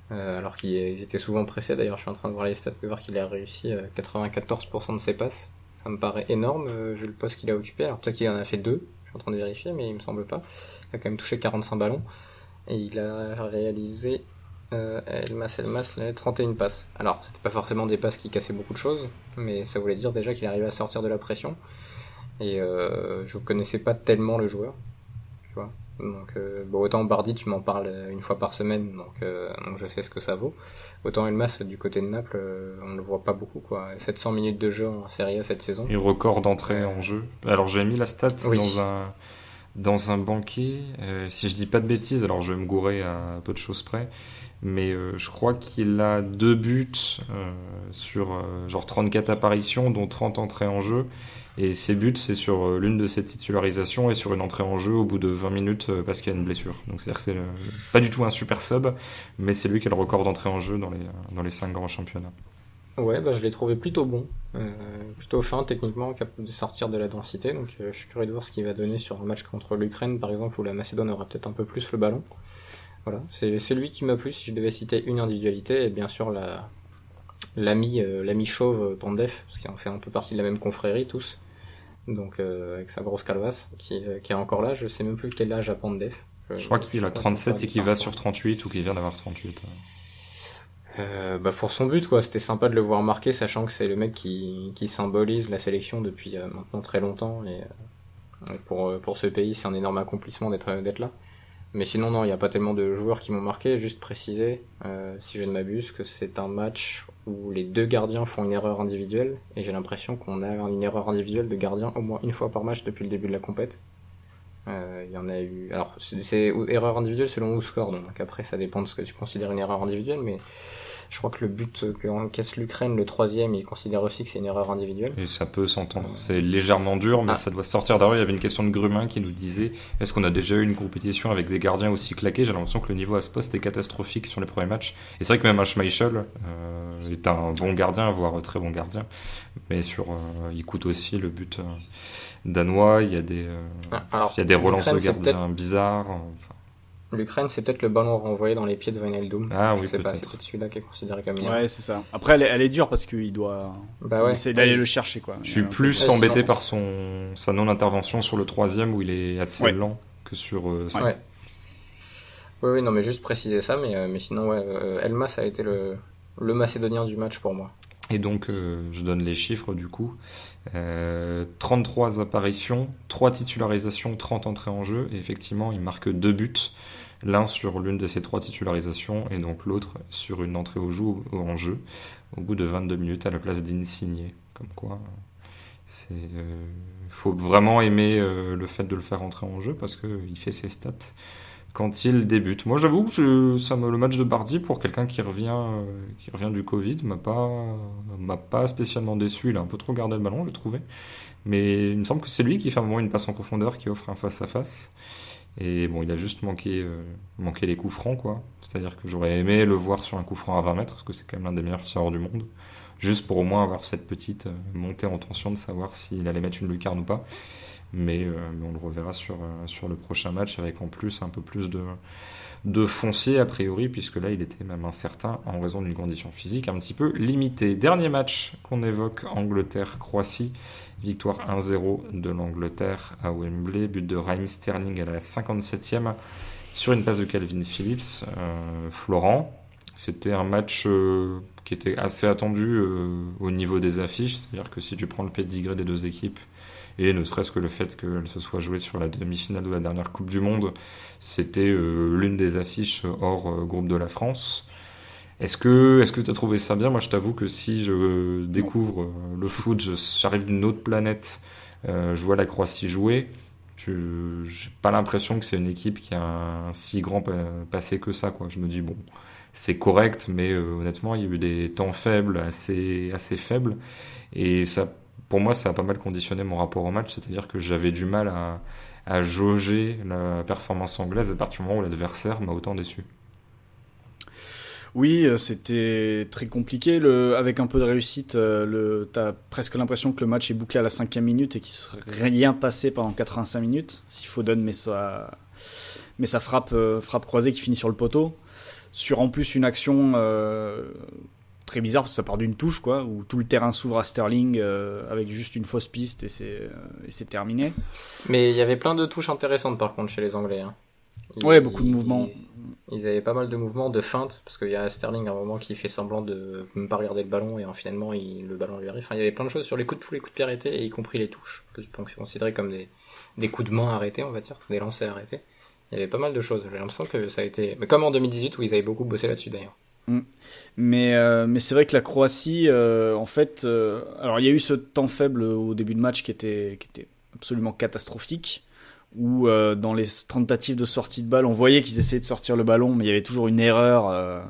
Alors qu'ils étaient souvent pressés. D'ailleurs, je suis en train de voir les stats de voir qu'il a réussi 94% de ses passes. Ça me paraît énorme vu le poste qu'il a occupé. Alors peut-être qu'il en a fait 2, je suis en train de vérifier, mais il me semble pas. Il a quand même touché 45 ballons. Et il a réalisé Elmas 31 passes. Alors c'était pas forcément des passes qui cassaient beaucoup de choses, mais ça voulait dire déjà qu'il arrivait à sortir de la pression. Et je connaissais pas tellement le joueur, tu vois. Donc autant Bardi tu m'en parles une fois par semaine, donc je sais ce que ça vaut. Autant Elmas du côté de Naples, on le voit pas beaucoup quoi. 700 minutes de jeu en Serie A cette saison. Et record d'entrée en jeu. Alors j'ai mis la stat oui. dans un banquet. Si je dis pas de bêtises, alors je vais me gourer à peu de choses près. Mais je crois qu'il a 2 buts sur genre 34 apparitions, dont 30 entrées en jeu. Et ses buts, c'est sur l'une de ses titularisations et sur une entrée en jeu au bout de 20 minutes parce qu'il y a une blessure. Donc c'est-à-dire que c'est pas du tout un super sub, mais c'est lui qui a le record d'entrée en jeu dans les 5 grands championnats. Ouais, je l'ai trouvé plutôt bon, plutôt fin techniquement, capable de sortir de la densité. Donc je suis curieux de voir ce qu'il va donner sur un match contre l'Ukraine, par exemple, où la Macédoine aura peut-être un peu plus le ballon. Voilà, c'est lui qui m'a plu si je devais citer une individualité, et bien sûr l'ami chauve Pandev, parce qu'il en fait un peu partie de la même confrérie tous, donc avec sa grosse calvasse qui est encore là. Je sais même plus quel âge a Pandev. Je crois qu'il a 37 et qu'il va sur 38 ou qu'il vient d'avoir 38. Pour son but quoi, c'était sympa de le voir marquer, sachant que c'est le mec qui symbolise la sélection depuis maintenant très longtemps, et pour ce pays c'est un énorme accomplissement d'être là. Mais sinon, non, il n'y a pas tellement de joueurs qui m'ont marqué. Juste préciser, si je ne m'abuse, que c'est un match où les 2 gardiens font une erreur individuelle. Et j'ai l'impression qu'on a une erreur individuelle de gardien au moins une fois par match depuis le début de la compète. Il y en a eu... Alors, c'est erreur individuelle selon WhoScored. Donc après, ça dépend de ce que tu considères une erreur individuelle. Mais je crois que le but qu'encaisse l'Ukraine, le 3e, il considère aussi que c'est une erreur individuelle. Et ça peut s'entendre. C'est légèrement dur, mais ça doit sortir d'arrêt. Il y avait une question de Grumin qui nous disait est-ce qu'on a déjà eu une compétition avec des gardiens aussi claqués? J'ai l'impression que le niveau à ce poste est catastrophique sur les premiers matchs. Et c'est vrai que même un Schmeichel est un bon gardien, voire très bon gardien. Mais il coûte aussi le but danois. Il y a des relances de gardiens bizarres. L'Ukraine, c'est peut-être le ballon renvoyé dans les pieds de Wijnaldum. Ah je oui, sais peut-être. pas, c'est peut-être celui-là qui est considéré comme une... Ouais, c'est ça. Après, elle est dure parce qu'il doit essayer d'aller le chercher, quoi. Je suis plus embêté par sa non-intervention sur le 3e où il est assez lent que sur ça. Ouais. Oui, non, mais juste préciser ça, mais sinon, Elmas a été le Macédonien du match pour moi. Et donc, je donne les chiffres du coup. 33 apparitions, 3 titularisations, 30 entrées en jeu. Et effectivement, il marque 2 buts. L'un sur l'une de ces 3 titularisations et donc l'autre sur une entrée en jeu au bout de 22 minutes à la place d'Insigne. Comme quoi, faut vraiment aimer le fait de le faire entrer en jeu parce qu'il fait ses stats quand il débute. Moi, j'avoue que le match de Bardi, pour quelqu'un qui revient du Covid, m'a pas spécialement déçu. Il a un peu trop gardé le ballon, j'ai trouvé. Mais il me semble que c'est lui qui fait à un moment une passe en profondeur qui offre un face-à-face. Et bon, il a juste manqué les coups francs, quoi. C'est-à-dire que j'aurais aimé le voir sur un coup franc à 20 mètres, parce que c'est quand même l'un des meilleurs tireurs du monde. juste pour au moins avoir cette petite montée en tension de savoir s'il allait mettre une lucarne ou pas. Mais on le reverra sur le prochain match avec en plus un peu plus de foncier a priori, puisque là il était même incertain en raison d'une condition physique un petit peu limitée. Dernier match qu'on évoque, Angleterre-Croatie, victoire 1-0 de l'Angleterre à Wembley, but de Raheem Sterling à la 57e sur une passe de Calvin Phillips. Florent, c'était un match qui était assez attendu au niveau des affiches, c'est-à-dire que si tu prends le pédigré des deux équipes, et ne serait-ce que le fait qu'elle se soit jouée sur la demi-finale de la dernière Coupe du Monde, c'était l'une des affiches hors groupe de la France. Est-ce que tu as trouvé ça bien ? Moi, je t'avoue que si je découvre le foot, j'arrive d'une autre planète, je vois la Croatie jouer, j'ai pas l'impression que c'est une équipe qui a un si grand passé que ça, quoi. Je me dis, bon, c'est correct, mais honnêtement, il y a eu des temps faibles, assez faibles, et ça, pour moi, ça a pas mal conditionné mon rapport au match, c'est-à-dire que j'avais du mal à jauger la performance anglaise à partir du moment où l'adversaire m'a autant déçu. Oui, c'était très compliqué. Avec un peu de réussite, t'as presque l'impression que le match est bouclé à la 5e minute et qu'il ne serait rien passé pendant 85 minutes. Si Foden met sa frappe croisée qui finit sur le poteau. Sur en plus une action très bizarre parce que ça part d'une touche, quoi, où tout le terrain s'ouvre à Sterling avec juste une fausse piste et c'est terminé. Mais il y avait plein de touches intéressantes par contre chez les Anglais. Hein. Ouais, beaucoup de mouvements. Ils avaient pas mal de mouvements, de feintes, parce qu'il y a Sterling à un moment qui fait semblant de même pas regarder le ballon et finalement le ballon lui arrive. Enfin, il y avait plein de choses sur tous les coups de pied arrêtés, et y compris les touches, que je pense considérer comme des coups de main arrêtés, on va dire, des lancers arrêtés. Il y avait pas mal de choses. J'ai l'impression que ça a été... Mais comme en 2018 où ils avaient beaucoup bossé là-dessus d'ailleurs. Mais c'est vrai que la Croatie, en fait... alors il y a eu ce temps faible au début de match qui était absolument catastrophique, où dans les tentatives de sortie de balle, on voyait qu'ils essayaient de sortir le ballon, mais il y avait toujours une erreur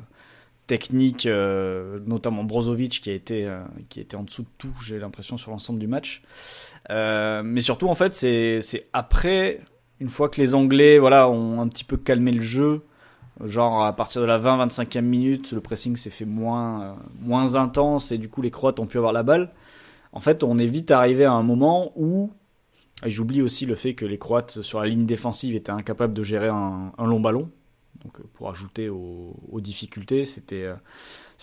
technique, notamment Brozovic qui était en dessous de tout, j'ai l'impression, sur l'ensemble du match. Mais surtout, en fait, c'est après, une fois que les Anglais ont un petit peu calmé le jeu, genre à partir de la 20-25e minute, le pressing s'est fait moins intense et du coup les Croates ont pu avoir la balle. En fait, on est vite arrivé à un moment où... Et j'oublie aussi le fait que les Croates, sur la ligne défensive, étaient incapables de gérer un long ballon. Donc, pour ajouter aux difficultés, c'était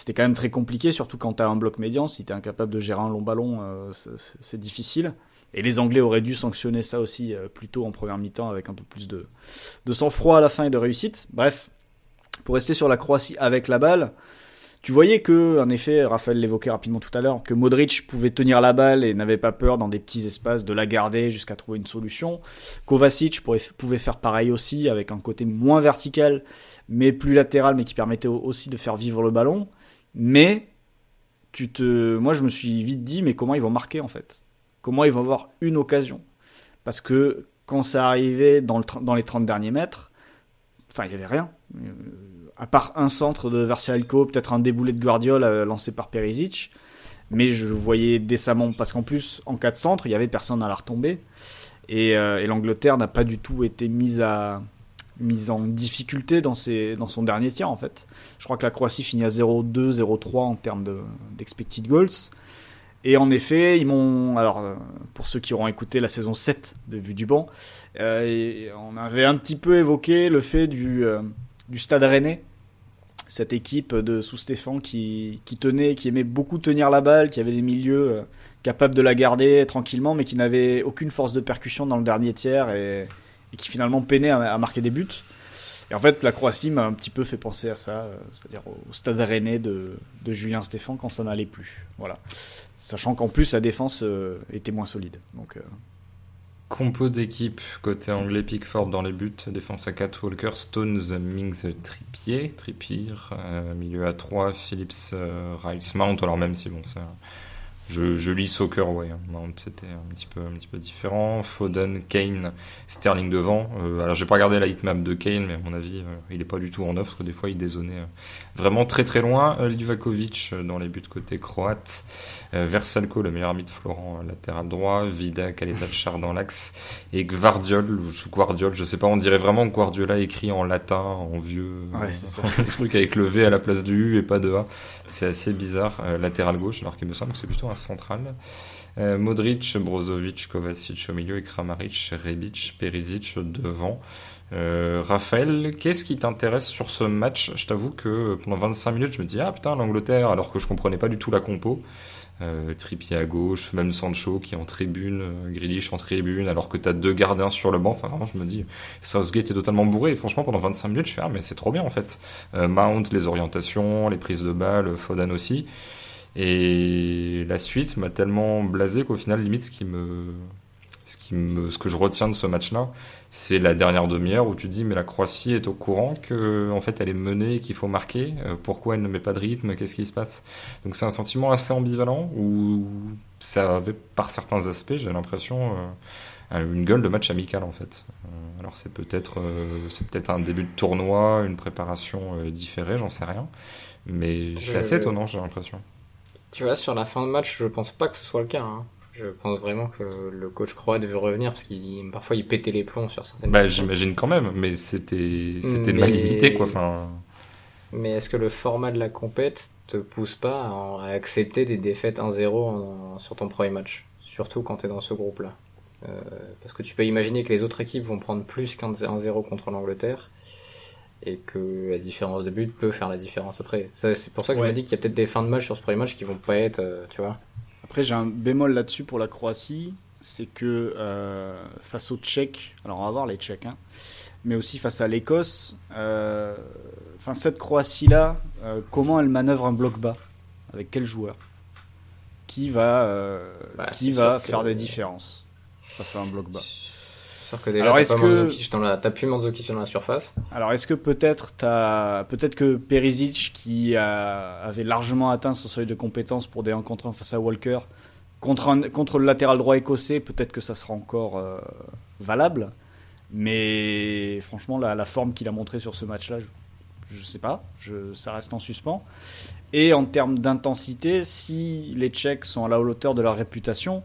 quand même très compliqué, surtout quand tu as un bloc médian. Si tu es incapable de gérer un long ballon, c'est difficile. Et les Anglais auraient dû sanctionner ça aussi plus tôt en première mi-temps, avec un peu plus de sang-froid à la fin et de réussite. Bref, pour rester sur la Croatie avec la balle... Tu voyais que, en effet, Raphaël l'évoquait rapidement tout à l'heure, que Modric pouvait tenir la balle et n'avait pas peur dans des petits espaces de la garder jusqu'à trouver une solution. Kovacic pouvait faire pareil aussi, avec un côté moins vertical, mais plus latéral, mais qui permettait aussi de faire vivre le ballon. Mais, moi je me suis vite dit, mais comment ils vont marquer en fait ? Comment ils vont avoir une occasion ? Parce que quand ça arrivait dans les 30 derniers mètres, il n'y avait rien. À part un centre de Versailles-Co, peut-être un déboulé de Guardiola lancé par Perisic, mais je voyais décemment, parce qu'en plus, en cas de centre, il n'y avait personne à la retomber, et l'Angleterre n'a pas du tout été mise en difficulté dans son dernier tiers, en fait. Je crois que la Croatie finit à 0-2, 0-3 en termes d'expected goals, et en effet, ils m'ont... Alors, pour ceux qui auront écouté la saison 7 de Vue du Banc, on avait un petit peu évoqué le fait du Stade Rennais, cette équipe sous Stéphane qui aimait beaucoup tenir la balle, qui avait des milieux capables de la garder tranquillement, mais qui n'avaient aucune force de percussion dans le dernier tiers et qui finalement peinaient à marquer des buts. Et en fait, la Croatie m'a un petit peu fait penser à ça, c'est-à-dire au Stade Rennais de Julien Stéphan quand ça n'allait plus. Voilà. Sachant qu'en plus, la défense était moins solide. Donc... Compo d'équipe, côté anglais, Pickford dans les buts, défense à 4, Walker, Stones, Mings, Trippier, milieu à 3, Phillips, Rice, Mount, alors même si bon, ça, Je lis Soccer, ouais. Mount, c'était un petit peu différent. Foden, Kane, Sterling devant. Alors, j'ai pas regardé la hitmap de Kane, mais à mon avis, il est pas du tout en offre, parce que des fois, il dézonnait vraiment très très loin. Livakovic dans les buts côté croate. Versalco, le meilleur ami de Florent, latéral droit. Vida, Caleta-Char dans l'axe. Et Gvardiol, je sais pas, on dirait vraiment que Guardiola écrit en latin, en vieux. Ouais, c'est ça. Le truc avec le V à la place du U et pas de A. C'est assez bizarre. Latéral gauche, alors qu'il me semble que c'est plutôt un central. Modric, Brozovic, Kovacic au milieu et Kramaric, Rebic, Perisic devant. Raphaël, qu'est-ce qui t'intéresse sur ce match? Je t'avoue que pendant 25 minutes, je me dis ah putain l'Angleterre, alors que je comprenais pas du tout la compo. Trippier à gauche, même Sancho qui est en tribune, Grealish en tribune, alors que t'as 2 gardiens sur le banc. Enfin vraiment, je me dis Southgate est totalement bourré. Et franchement, pendant 25 minutes, je fais ah mais c'est trop bien en fait. Mount, les orientations, les prises de balles, Foden aussi. Et la suite m'a tellement blasé qu'au final, limite, ce que je retiens de ce match-là, c'est la dernière demi-heure où tu te dis, mais la Croatie est au courant que, en fait, elle est menée et qu'il faut marquer. Pourquoi elle ne met pas de rythme? Qu'est-ce qui se passe? Donc c'est un sentiment assez ambivalent où ça avait, par certains aspects, j'ai l'impression, une gueule de match amical, en fait. Alors c'est peut-être un début de tournoi, une préparation différée, j'en sais rien. Mais c'est assez étonnant, j'ai l'impression. Tu vois, sur la fin de match, je pense pas que ce soit le cas. Hein. Je pense vraiment que le coach croate veut revenir parce qu'il parfois il pétait les plombs sur certaines. Bah, j'imagine quand même, mais c'était mal limité quoi. Enfin. Mais est-ce que le format de la compète te pousse pas à accepter des défaites 1-0 sur ton premier match, surtout quand t'es dans ce groupe-là? Parce que tu peux imaginer que les autres équipes vont prendre plus qu'un 1-0 contre l'Angleterre. Et que la différence de but peut faire la différence après. C'est pour ça que je me dis qu'il y a peut-être des fins de match sur ce premier match qui vont pas être, tu vois. Après, j'ai un bémol là-dessus pour la Croatie, c'est que face aux Tchèques, alors on va voir les Tchèques, hein, mais aussi face à l'Écosse, cette Croatie-là, comment elle manœuvre un bloc bas? Avec quel joueur? Qui va faire des différences face à un bloc bas? Que déjà, t'as plus Mandzukic dans la surface. Alors, est-ce que peut-être que Perisic, qui avait largement atteint son seuil de compétence pour des 1 contre 1 face à Walker, contre le latéral droit écossais, peut-être que ça sera encore valable. Mais franchement, la forme qu'il a montrée sur ce match-là, je sais pas. Ça reste en suspens. Et en termes d'intensité, si les Tchèques sont à la hauteur de leur réputation,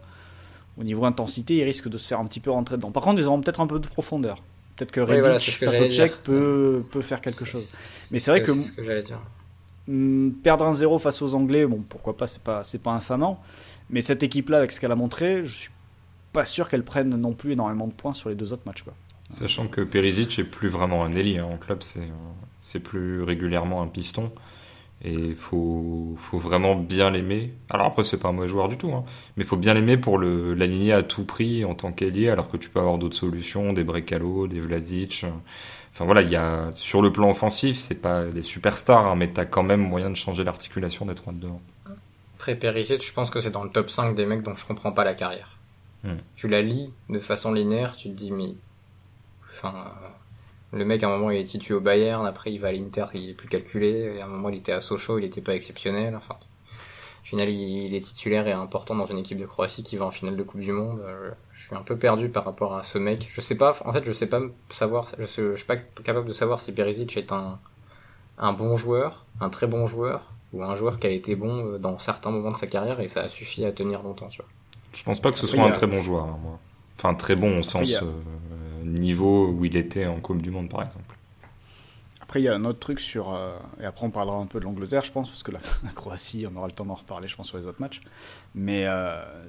au niveau intensité, ils risquent de se faire un petit peu rentrer dedans. Par contre, ils auront peut-être un peu de profondeur. Peut-être que Rebic, face au Tchèque, peut faire quelque chose. Mais c'est vrai que ce que j'allais dire. Perdre 1-0 face aux Anglais, bon, pourquoi pas, c'est pas infamant. Mais cette équipe-là, avec ce qu'elle a montré, je suis pas sûr qu'elle prenne non plus énormément de points sur les 2 autres matchs, quoi. Sachant que Perisic est plus vraiment un ailier, hein. En club, c'est plus régulièrement un piston. Et il faut vraiment bien l'aimer. Alors après, c'est pas un mauvais joueur du tout, hein, mais il faut bien l'aimer pour l'aligner à tout prix en tant qu'ailier, alors que tu peux avoir d'autres solutions, des Brekalo, des Vlasic. Enfin voilà, sur le plan offensif, c'est pas des superstars, hein, mais t'as quand même moyen de changer l'articulation des 3 de devant. Après Perisic, je pense que c'est dans le top 5 des mecs dont je comprends pas la carrière. Tu la lis de façon linéaire, tu te dis, mais. Le mec, à un moment, il est titulaire au Bayern, après, il va à l'Inter, il est plus calculé, et à un moment, il était à Sochaux, il était pas exceptionnel, enfin. Au final, il est titulaire et important dans une équipe de Croatie qui va en finale de Coupe du Monde. Je suis un peu perdu par rapport à ce mec. Je sais pas savoir, je suis pas capable de savoir si Perisic est un bon joueur, un très bon joueur, ou un joueur qui a été bon dans certains moments de sa carrière et ça a suffi à tenir longtemps, tu vois. Je pense pas que ce soit un très bon joueur, hein, moi. Enfin, très bon au sens niveau où il était en Coupe du Monde, par exemple. Après, il y a un autre truc et après, on parlera un peu de l'Angleterre, je pense, parce que la Croatie, on aura le temps d'en reparler, je pense, sur les autres matchs. Mais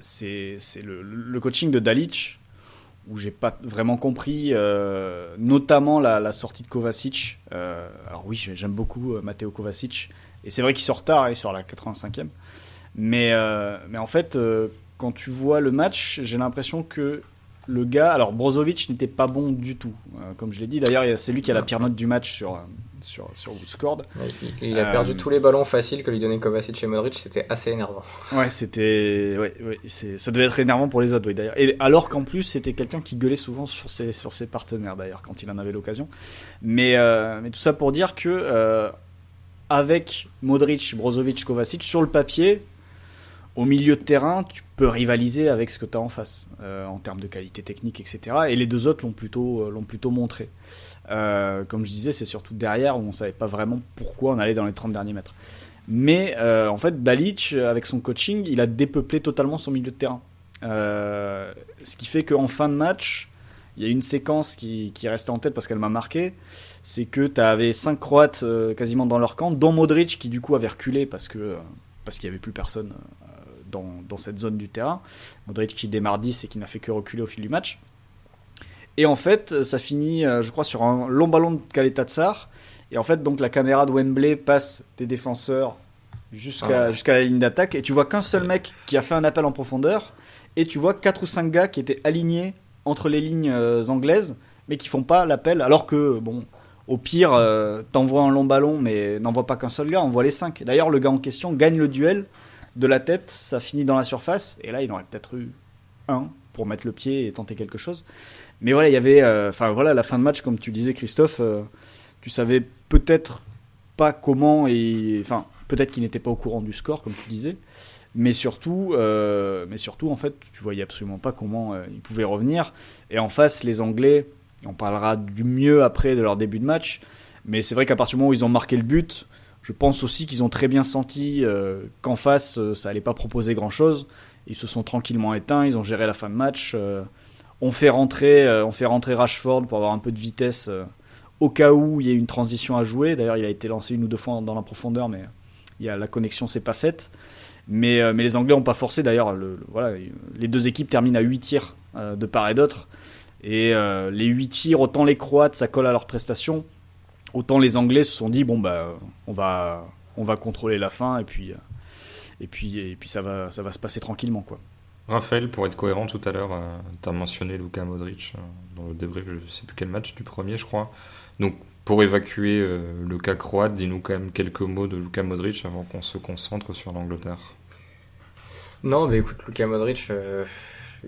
c'est le coaching de Dalic, où j'ai pas vraiment compris, notamment la sortie de Kovacic. Alors oui, j'aime beaucoup Mateo Kovacic, et c'est vrai qu'il sort tard, il sort à la 85e. Mais en fait, quand tu vois le match, j'ai l'impression que le gars, alors Brozovic n'était pas bon du tout, comme je l'ai dit. D'ailleurs, c'est lui qui a la pire note du match sur WhoScored. Il a perdu tous les ballons faciles que lui donnaient Kovacic et Modric, c'était assez énervant. Ouais, ça devait être énervant pour les autres, oui, d'ailleurs. Et alors qu'en plus, c'était quelqu'un qui gueulait souvent sur ses partenaires, d'ailleurs, quand il en avait l'occasion. Mais tout ça pour dire que avec Modric, Brozovic, Kovacic, sur le papier, au milieu de terrain, tu peux rivaliser avec ce que tu as en face, en termes de qualité technique, etc. Et les deux autres l'ont plutôt montré. Comme je disais, c'est surtout derrière où on ne savait pas vraiment pourquoi on allait dans les 30 derniers mètres. Mais en fait, Dalic, avec son coaching, il a dépeuplé totalement son milieu de terrain. Ce qui fait qu'en fin de match, il y a une séquence qui restait en tête parce qu'elle m'a marqué. C'est que tu avais 5 Croates quasiment dans leur camp, dont Modric qui du coup avait reculé parce qu'il n'y avait plus personne dans cette zone du terrain. Modric qui démarre 10 et qui n'a fait que reculer au fil du match. Et en fait, ça finit, je crois, sur un long ballon de Kaleta Tsar. Et en fait, donc la caméra de Wembley passe des défenseurs jusqu'à la ligne d'attaque. Et tu vois qu'un seul mec qui a fait un appel en profondeur. Et tu vois 4 ou 5 gars qui étaient alignés entre les lignes anglaises, mais qui font pas l'appel. Alors que, bon, au pire, t'envoies un long ballon, mais n'envoie pas qu'un seul gars, envoie les 5. D'ailleurs, le gars en question gagne le duel de la tête, ça finit dans la surface. Et là, il en aurait peut-être eu un pour mettre le pied et tenter quelque chose. Mais voilà, il y avait, la fin de match, comme tu disais, Christophe, tu savais peut-être pas comment, peut-être qu'il n'était pas au courant du score, comme tu disais, mais surtout, en fait, tu voyais absolument pas comment ils pouvaient revenir. Et en face, les Anglais, on parlera du mieux après de leur début de match, mais c'est vrai qu'à partir du moment où ils ont marqué le but, je pense aussi qu'ils ont très bien senti qu'en face, ça allait pas proposer grand-chose. Ils se sont tranquillement éteints, ils ont géré la fin de match. On fait rentrer Rashford pour avoir un peu de vitesse au cas où il y ait une transition à jouer. D'ailleurs, il a été lancé 1 ou 2 fois dans la profondeur, mais la connexion s'est pas faite. Mais les Anglais n'ont pas forcé. D'ailleurs, les deux équipes terminent à 8 tirs de part et d'autre. Et les 8 tirs, autant les Croates, ça colle à leur prestation, autant les Anglais se sont dit bon bah on va contrôler la fin et puis ça va se passer tranquillement, quoi. Raphaël, pour être cohérent, tout à l'heure, tu as mentionné Luka Modric dans le débrief, je ne sais plus quel match, du premier, je crois. Donc, pour évacuer le cas croate, dis-nous quand même quelques mots de Luka Modric avant qu'on se concentre sur l'Angleterre. Non, mais écoute, Luka Modric,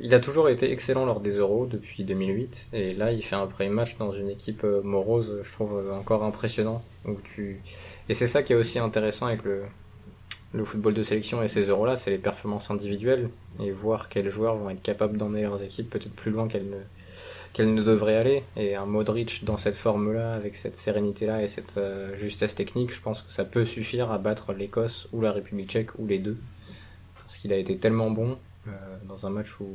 il a toujours été excellent lors des Euros depuis 2008. Et là, il fait un premier match dans une équipe morose, je trouve encore impressionnant. Et c'est ça qui est aussi intéressant avec le football de sélection et ces Euros-là, c'est les performances individuelles et voir quels joueurs vont être capables d'emmener leurs équipes peut-être plus loin qu'elles ne devraient aller. Et un Modric dans cette forme-là, avec cette sérénité-là et cette justesse technique, je pense que ça peut suffire à battre l'Écosse ou la République tchèque ou les deux. Parce qu'il a été tellement bon dans un match où...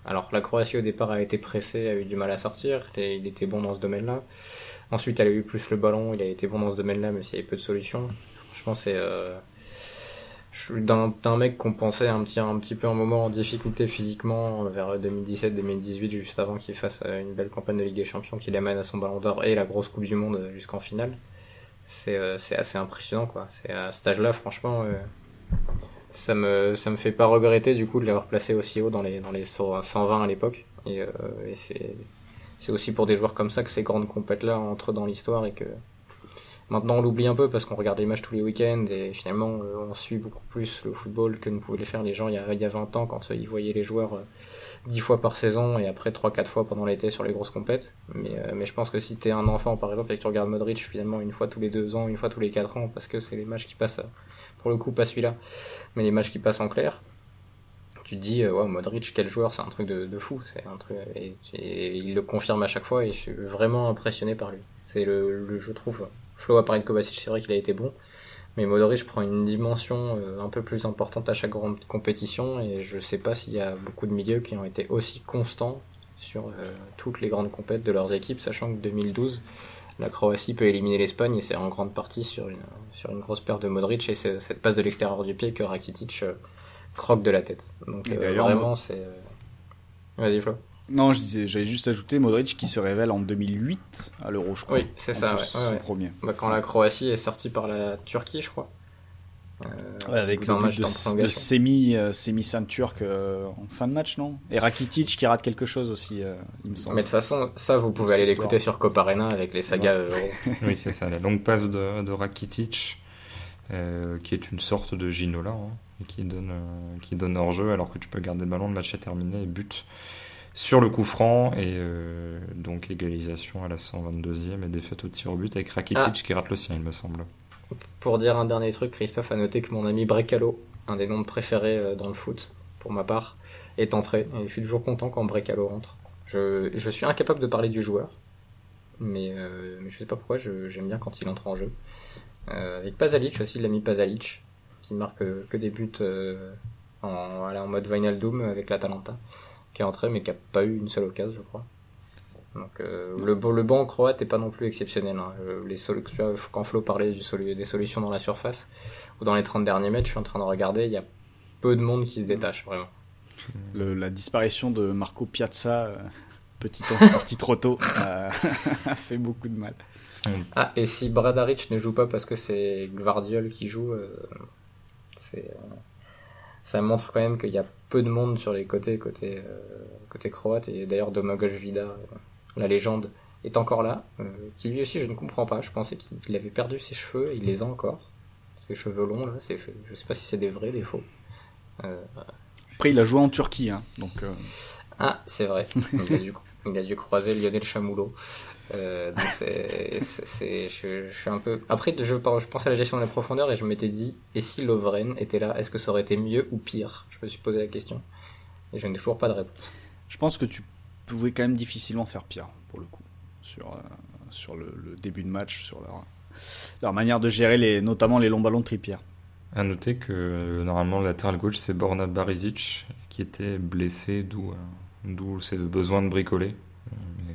Alors la Croatie au départ a été pressée, a eu du mal à sortir, et il était bon dans ce domaine-là. Ensuite elle a eu plus le ballon, il a été bon dans ce domaine-là, mais il y avait peu de solutions. Franchement c'est... d'un mec qu'on pensait un petit peu un moment en difficulté physiquement vers 2017-2018, juste avant qu'il fasse une belle campagne de Ligue des Champions, qu'il amène à son Ballon d'Or et la grosse Coupe du Monde jusqu'en finale. C'est assez impressionnant, quoi. C'est à cet âge-là, franchement, ça me fait pas regretter du coup de l'avoir placé aussi haut dans les 120 à l'époque. Et c'est aussi pour des joueurs comme ça que ces grandes compètes-là entrent dans l'histoire et que maintenant on l'oublie un peu parce qu'on regarde les matchs tous les week-ends et finalement on suit beaucoup plus le football que ne pouvaient le faire les gens il y a 20 ans quand ils voyaient les joueurs 10 fois par saison et après 3-4 fois pendant l'été sur les grosses compètes. Mais je pense que si t'es un enfant par exemple et que tu regardes Modric finalement une fois tous les 2 ans, une fois tous les 4 ans, parce que c'est les matchs qui passent, pour le coup pas celui-là, mais les matchs qui passent en clair, tu te dis ouais, Modric quel joueur, c'est un truc de fou, c'est un truc, et il le confirme à chaque fois et je suis vraiment impressionné par lui. C'est le je trouve, Flo a parlé de Kovacic, c'est vrai qu'il a été bon, mais Modric prend une dimension un peu plus importante à chaque grande compétition et je sais pas s'il y a beaucoup de milieux qui ont été aussi constants sur toutes les grandes compètes de leurs équipes, sachant que 2012 la Croatie peut éliminer l'Espagne et c'est en grande partie sur une grosse paire de Modric et c'est cette passe de l'extérieur du pied que Rakitic croque de la tête. Donc vraiment c'est... Vas-y Flo. Non, j'allais juste ajouter Modric qui se révèle en 2008 à l'Euro, je crois. Oui, c'est ça, son premier. Quand la Croatie est sortie par la Turquie, je crois. Avec le but de Semih turc en fin de match, non? Et Rakitic qui rate quelque chose aussi, il me semble. Mais de toute façon, ça vous pouvez aller l'écouter sur Copa Arena avec les sagas Euro. Oui, c'est ça, la longue passe de Rakitic, qui est une sorte de Ginola, qui donne hors-jeu alors que tu peux garder le ballon, le match est terminé et but sur le coup franc et donc égalisation à la 122e et défaite au tir au but avec Rakitic qui rate le sien, il me semble. Pour dire un dernier truc, Christophe a noté que mon ami Brekalo un des noms préférés dans le foot, pour ma part, est entré. Et je suis toujours content quand Brekalo rentre. Je suis incapable de parler du joueur, mais je sais pas pourquoi, j'aime bien quand il entre en jeu. Avec Pasalic aussi, l'ami Pasalic, qui marque que des buts en mode Wijnaldum avec l'Atalanta, qui est entré mais qui a pas eu une seule occasion, je crois. Donc le banc croate est pas non plus exceptionnel. Hein. Quand Flo parlait des solutions dans la surface ou dans les 30 derniers mètres, je suis en train de regarder, il y a peu de monde qui se détache vraiment. La disparition de Marco Piazza, petit ange parti trop tôt, a fait beaucoup de mal. Ah, et si Bradaric ne joue pas parce que c'est Gvardiol qui joue, ça montre quand même qu'il y a peu de monde sur les côté croate. Et d'ailleurs Domagoj Vida, la légende, est encore là, qui lui aussi je ne comprends pas. Je pensais qu'il avait perdu ses cheveux, il les a encore, ses cheveux longs là. Je sais pas si c'est des vrais, des faux. Après il a joué en Turquie, hein, donc. Ah, c'est vrai. Il a dû croiser Lionel Chamoulo. Donc je suis un peu. Après, je pensais à la gestion de la profondeur et je m'étais dit, et si Lovren était là, est-ce que ça aurait été mieux ou pire? Je me suis posé la question et je n'ai toujours pas de réponse. Je pense que tu pouvais quand même difficilement faire pire pour le coup sur le début de match, sur leur manière de gérer notamment les longs ballons de Trippier. À noter que normalement le latéral gauche c'est Borna Barišić qui était blessé, d'où c'est le besoin de bricoler.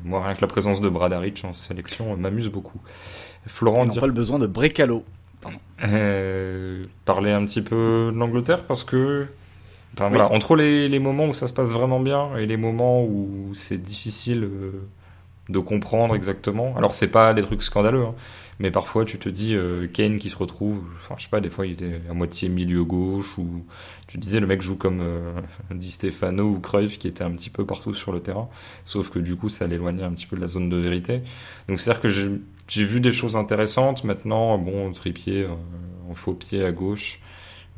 Moi, rien que la présence de Bradaric en sélection m'amuse beaucoup. Florent, ils n'ont pas le besoin de Brekalo. Parler un petit peu de l'Angleterre parce que voilà, entre les moments où ça se passe vraiment bien et les moments où c'est difficile de comprendre exactement. Alors c'est pas des trucs scandaleux, hein, mais parfois tu te dis Kane qui se retrouve, enfin je sais pas, des fois il était à moitié milieu gauche, ou tu disais le mec joue comme Di Stefano ou Cruyff qui était un petit peu partout sur le terrain, sauf que du coup ça l'éloignait un petit peu de la zone de vérité. Donc c'est à dire que j'ai vu des choses intéressantes. Maintenant bon, Trippier en faux pied à gauche,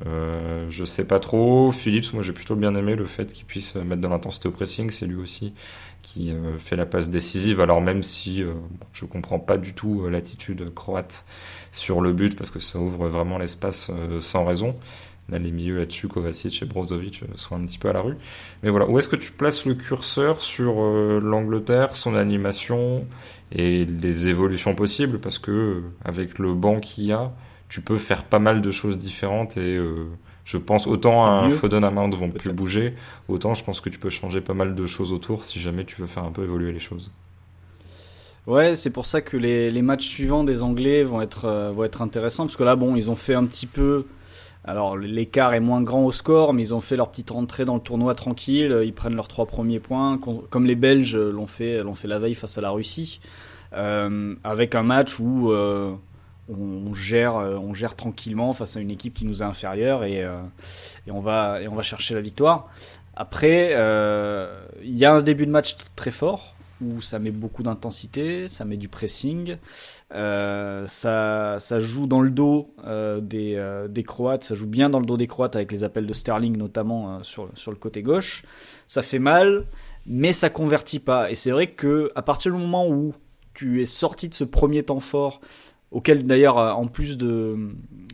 je sais pas trop. Phillips, moi j'ai plutôt bien aimé le fait qu'il puisse mettre de l'intensité au pressing. C'est lui aussi qui fait la passe décisive, alors même si je comprends pas du tout l'attitude croate sur le but, parce que ça ouvre vraiment l'espace sans raison. Là les milieux là-dessus, Kovacic et Brozovic sont un petit peu à la rue. Mais voilà, où est-ce que tu places le curseur sur l'Angleterre, son animation et les évolutions possibles? Parce que avec le banc qu'il y a, tu peux faire pas mal de choses différentes et je pense autant un Foden à Mount vont plus bouger, autant je pense que tu peux changer pas mal de choses autour si jamais tu veux faire un peu évoluer les choses. Ouais, c'est pour ça que les matchs suivants des Anglais vont être intéressants, parce que là, bon, ils ont fait un petit peu. Alors, l'écart est moins grand au score, mais ils ont fait leur petite rentrée dans le tournoi tranquille. Ils prennent leurs 3 premiers points, comme les Belges l'ont fait la veille face à la Russie, avec un match où on gère tranquillement face à une équipe qui nous est inférieure et on va chercher la victoire. Après, il y a un début de match très fort où ça met beaucoup d'intensité, ça met du pressing, ça joue dans le dos des Croates, ça joue bien dans le dos des Croates avec les appels de Sterling notamment sur le côté gauche. Ça fait mal, mais ça convertit pas. Et c'est vrai que à partir du moment où tu es sorti de ce premier temps fort, auquel d'ailleurs, en plus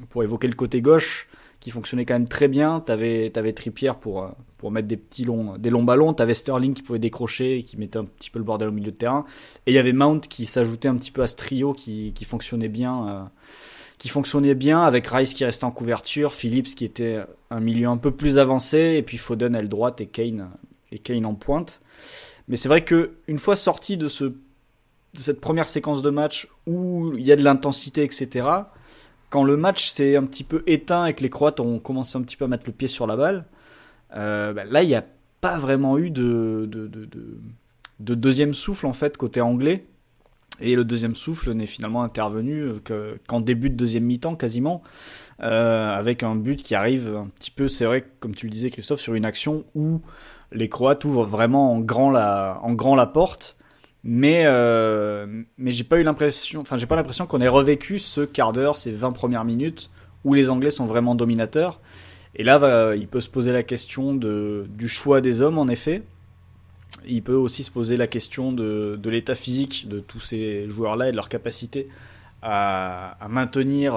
pour évoquer le côté gauche, qui fonctionnait quand même très bien, t'avais Trippier pour mettre des longs ballons, t'avais Sterling qui pouvait décrocher et qui mettait un petit peu le bordel au milieu de terrain, et il y avait Mount qui s'ajoutait un petit peu à ce trio qui fonctionnait bien, avec Rice qui restait en couverture, Phillips qui était un milieu un peu plus avancé, et puis Foden aile droite et Kane en pointe. Mais c'est vrai que une fois sorti de cette première séquence de match où il y a de l'intensité, etc., quand le match s'est un petit peu éteint et que les Croates ont commencé un petit peu à mettre le pied sur la balle, là il n'y a pas vraiment eu de deuxième souffle en fait côté anglais, et le deuxième souffle n'est finalement intervenu qu'en début de deuxième mi-temps quasiment, avec un but qui arrive un petit peu, c'est vrai comme tu le disais Christophe, sur une action où les Croates ouvrent vraiment en grand la porte. Mais j'ai pas l'impression qu'on ait revécu ce quart d'heure, ces 20 premières minutes où les Anglais sont vraiment dominateurs. Et là, il peut se poser la question du choix des hommes, en effet. Il peut aussi se poser la question de l'état physique de tous ces joueurs-là et de leur capacité à maintenir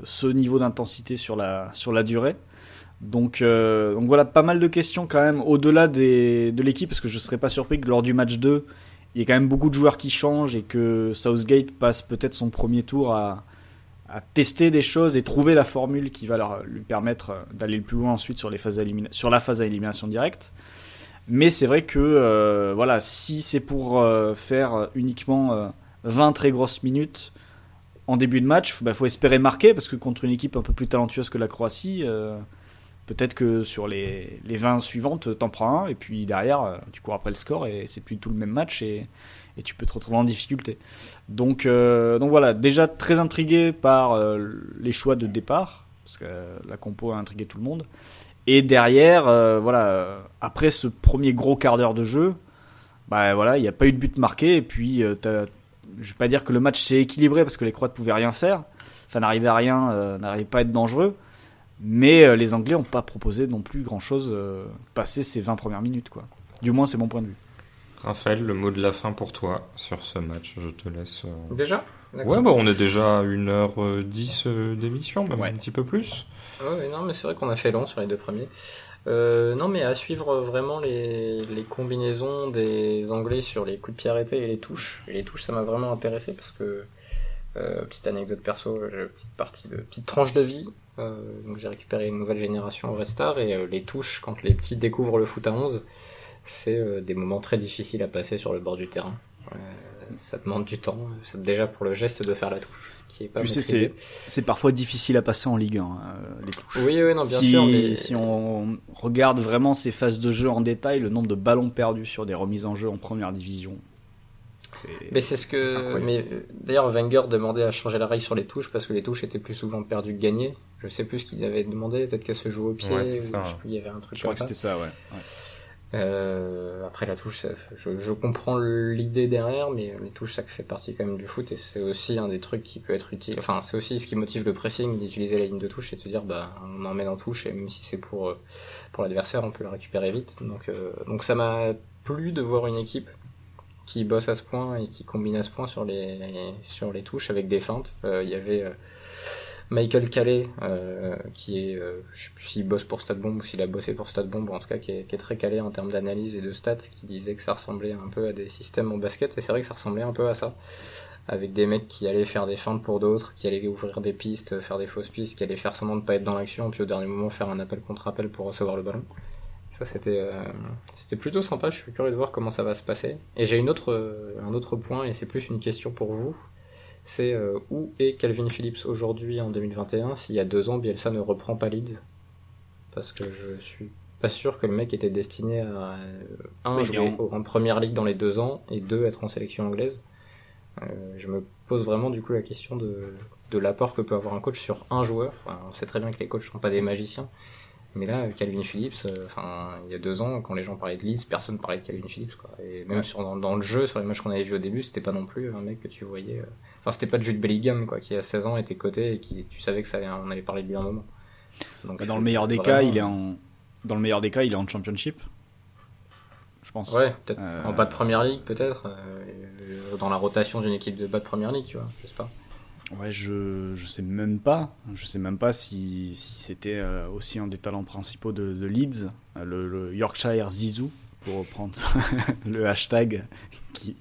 ce niveau d'intensité sur la durée. Donc voilà, pas mal de questions quand même au-delà de l'équipe, parce que je ne serais pas surpris que lors du match 2, il y ait quand même beaucoup de joueurs qui changent et que Southgate passe peut-être son premier tour à tester des choses et trouver la formule qui va lui permettre d'aller le plus loin ensuite sur la phase à élimination directe. Mais c'est vrai que voilà, si c'est pour faire uniquement 20 très grosses minutes en début de match, faut espérer marquer, parce que contre une équipe un peu plus talentueuse que la Croatie, peut-être que sur les 20 suivantes, t'en prends un, et puis derrière, tu cours après le score, et c'est plus tout le même match, et tu peux te retrouver en difficulté. Donc voilà, déjà très intrigué par les choix de départ, parce que la compo a intrigué tout le monde. Et derrière, voilà, après ce premier gros quart d'heure de jeu, voilà, il n'y a pas eu de but marqué, et puis je vais pas dire que le match s'est équilibré, parce que les Croates pouvaient rien faire, enfin n'arrivaient à rien, n'arrivaient pas à être dangereux. Mais les Anglais n'ont pas proposé non plus grand-chose passé ces 20 premières minutes, quoi. Du moins, c'est mon point de vue. Raphaël, le mot de la fin pour toi sur ce match, je te laisse. Déjà ? Ouais, on est déjà à 1h10 d'émission, même un petit peu plus. Ouais, non, mais c'est vrai qu'on a fait long sur les deux premiers. Non, mais à suivre vraiment les combinaisons des Anglais sur les coups de pied arrêtés et les touches. Et les touches, ça m'a vraiment intéressé parce que, petite anecdote perso, petite tranche de vie. Donc j'ai récupéré une nouvelle génération au Restart, et les touches, quand les petits découvrent le foot à 11, c'est des moments très difficiles à passer sur le bord du terrain. Ça demande du temps, déjà pour le geste de faire la touche, qui est pas maîtrisé. C'est parfois difficile à passer en Ligue 1, les touches. Oui, non, bien sûr. Mais... Si on regarde vraiment ces phases de jeu en détail, le nombre de ballons perdus sur des remises en jeu en première division, mais c'est ce que. Mais d'ailleurs, Wenger demandait à changer la règle sur les touches parce que les touches étaient plus souvent perdues que gagnées. Je sais plus ce qu'il avait demandé, peut-être qu'elle se joue au pied. Ouais, c'est ça. Je sais plus, il y avait un truc. Je crois que c'était ça, ouais. Après la touche, je comprends l'idée derrière, mais les touches, ça fait partie quand même du foot, et c'est aussi un des trucs qui peut être utile. Enfin, c'est aussi ce qui motive le pressing, d'utiliser la ligne de touche et de se dire, on emmène en touche, et même si c'est pour l'adversaire, on peut la récupérer vite. Donc ça m'a plu de voir une équipe qui bosse à ce point et qui combine à ce point sur les touches avec des feintes. Il y avait Michael Calais, qui est, je sais plus s'il bosse pour Stade Bombe ou s'il a bossé pour Stade Bombe, en tout cas qui est très calé en termes d'analyse et de stats, qui disait que ça ressemblait un peu à des systèmes en basket, et c'est vrai que ça ressemblait un peu à ça, avec des mecs qui allaient faire des feintes pour d'autres, qui allaient ouvrir des pistes, faire des fausses pistes, qui allaient faire semblant de pas être dans l'action, puis au dernier moment faire un appel contre appel pour recevoir le ballon. Ça c'était plutôt sympa, je suis curieux de voir comment ça va se passer. Et j'ai un autre point, et c'est plus une question pour vous. C'est où est Calvin Phillips aujourd'hui en 2021 s'il y a 2 ans Bielsa ne reprend pas Leeds, parce que je suis pas sûr que le mec était destiné à jouer en première ligue dans les 2 ans, et 2 être en sélection anglaise. Je me pose vraiment du coup la question de l'apport que peut avoir un coach sur un joueur. Enfin, on sait très bien que les coachs sont pas des magiciens, mais là Calvin Phillips, il y a 2 ans, quand les gens parlaient de Leeds, personne parlait de Calvin Phillips, quoi. Et même dans le jeu, sur les matchs qu'on avait vus au début, c'était pas non plus un mec que tu voyais. Enfin, c'était pas de Jude Bellingham, quoi, qui à 16 ans était coté et qui, tu savais que on allait parler de lui un moment. Donc, dans le meilleur des cas, il est en Championship, je pense. Ouais, peut-être en bas de Première Ligue, peut-être dans la rotation d'une équipe de bas de Première Ligue, tu vois, je sais pas. Ouais, je sais même pas si c'était aussi un des talents principaux de Leeds, le Yorkshire Zizou, pour reprendre le hashtag qui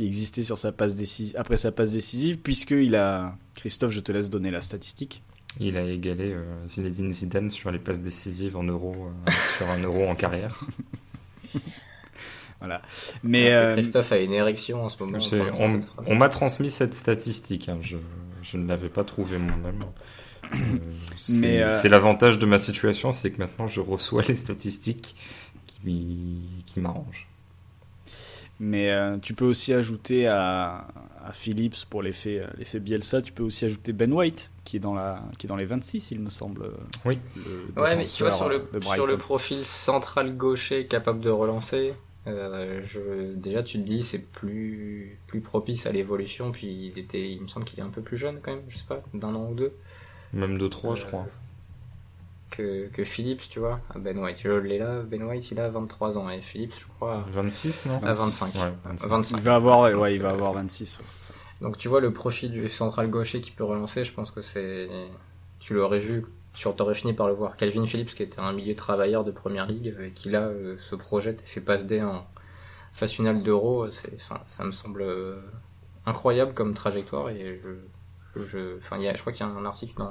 existait sur sa passe décisive, après sa passe décisive, puisqu'il a... Christophe, je te laisse donner la statistique. Il a égalé Zinedine Zidane sur les passes décisives en Euro, sur un Euro en carrière. Voilà. Mais Christophe a une érection en ce moment. On m'a transmis cette statistique, hein. Je ne l'avais pas trouvée moi-même. C'est l'avantage de ma situation, c'est que maintenant je reçois les statistiques qui m'arrangent. Mais tu peux aussi ajouter à Phillips, pour l'effet Bielsa, tu peux aussi ajouter Ben White, qui est dans les 26, il me semble. Oui. Ouais, mais tu vois, sur le profil central gaucher capable de relancer, déjà tu te dis c'est plus propice à l'évolution, puis il me semble qu'il est un peu plus jeune quand même, je sais pas, d'1 an ou 2. Même de 3, je crois. Que Phillips, tu vois. Ben White, je l'ai là. Ben White, il a 23 ans. Et Phillips, je crois... 26, non ? À 25. Ouais, 25. 25. Il va avoir 26, ouais, c'est ça. Donc tu vois le profil du central gaucher qui peut relancer, je pense que tu l'aurais vu, t'aurais fini par le voir. Calvin Phillips qui était un milieu travailleur de première ligue et qui là se projette et fait passe D en phase finale d'Euro, ça me semble incroyable comme trajectoire et je crois qu'il y a un article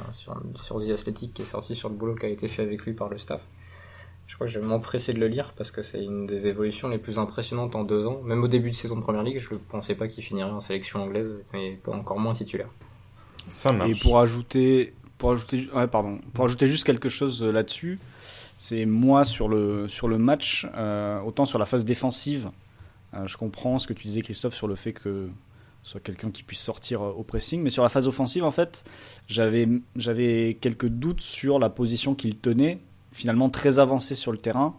sur The Athletic qui est sorti sur le boulot qui a été fait avec lui par le staff. Je crois que je vais m'empresser de le lire parce que c'est une des évolutions les plus impressionnantes en 2 ans. Même au début de saison de Première Ligue, je ne pensais pas qu'il finirait en sélection anglaise, mais encore moins titulaire. Ça marche. Et pour ajouter juste quelque chose là-dessus, c'est moi sur le match, autant sur la phase défensive, je comprends ce que tu disais Christophe sur le fait que ce soit quelqu'un qui puisse sortir au pressing, mais sur la phase offensive en fait, j'avais quelques doutes sur la position qu'il tenait, finalement très avancé sur le terrain,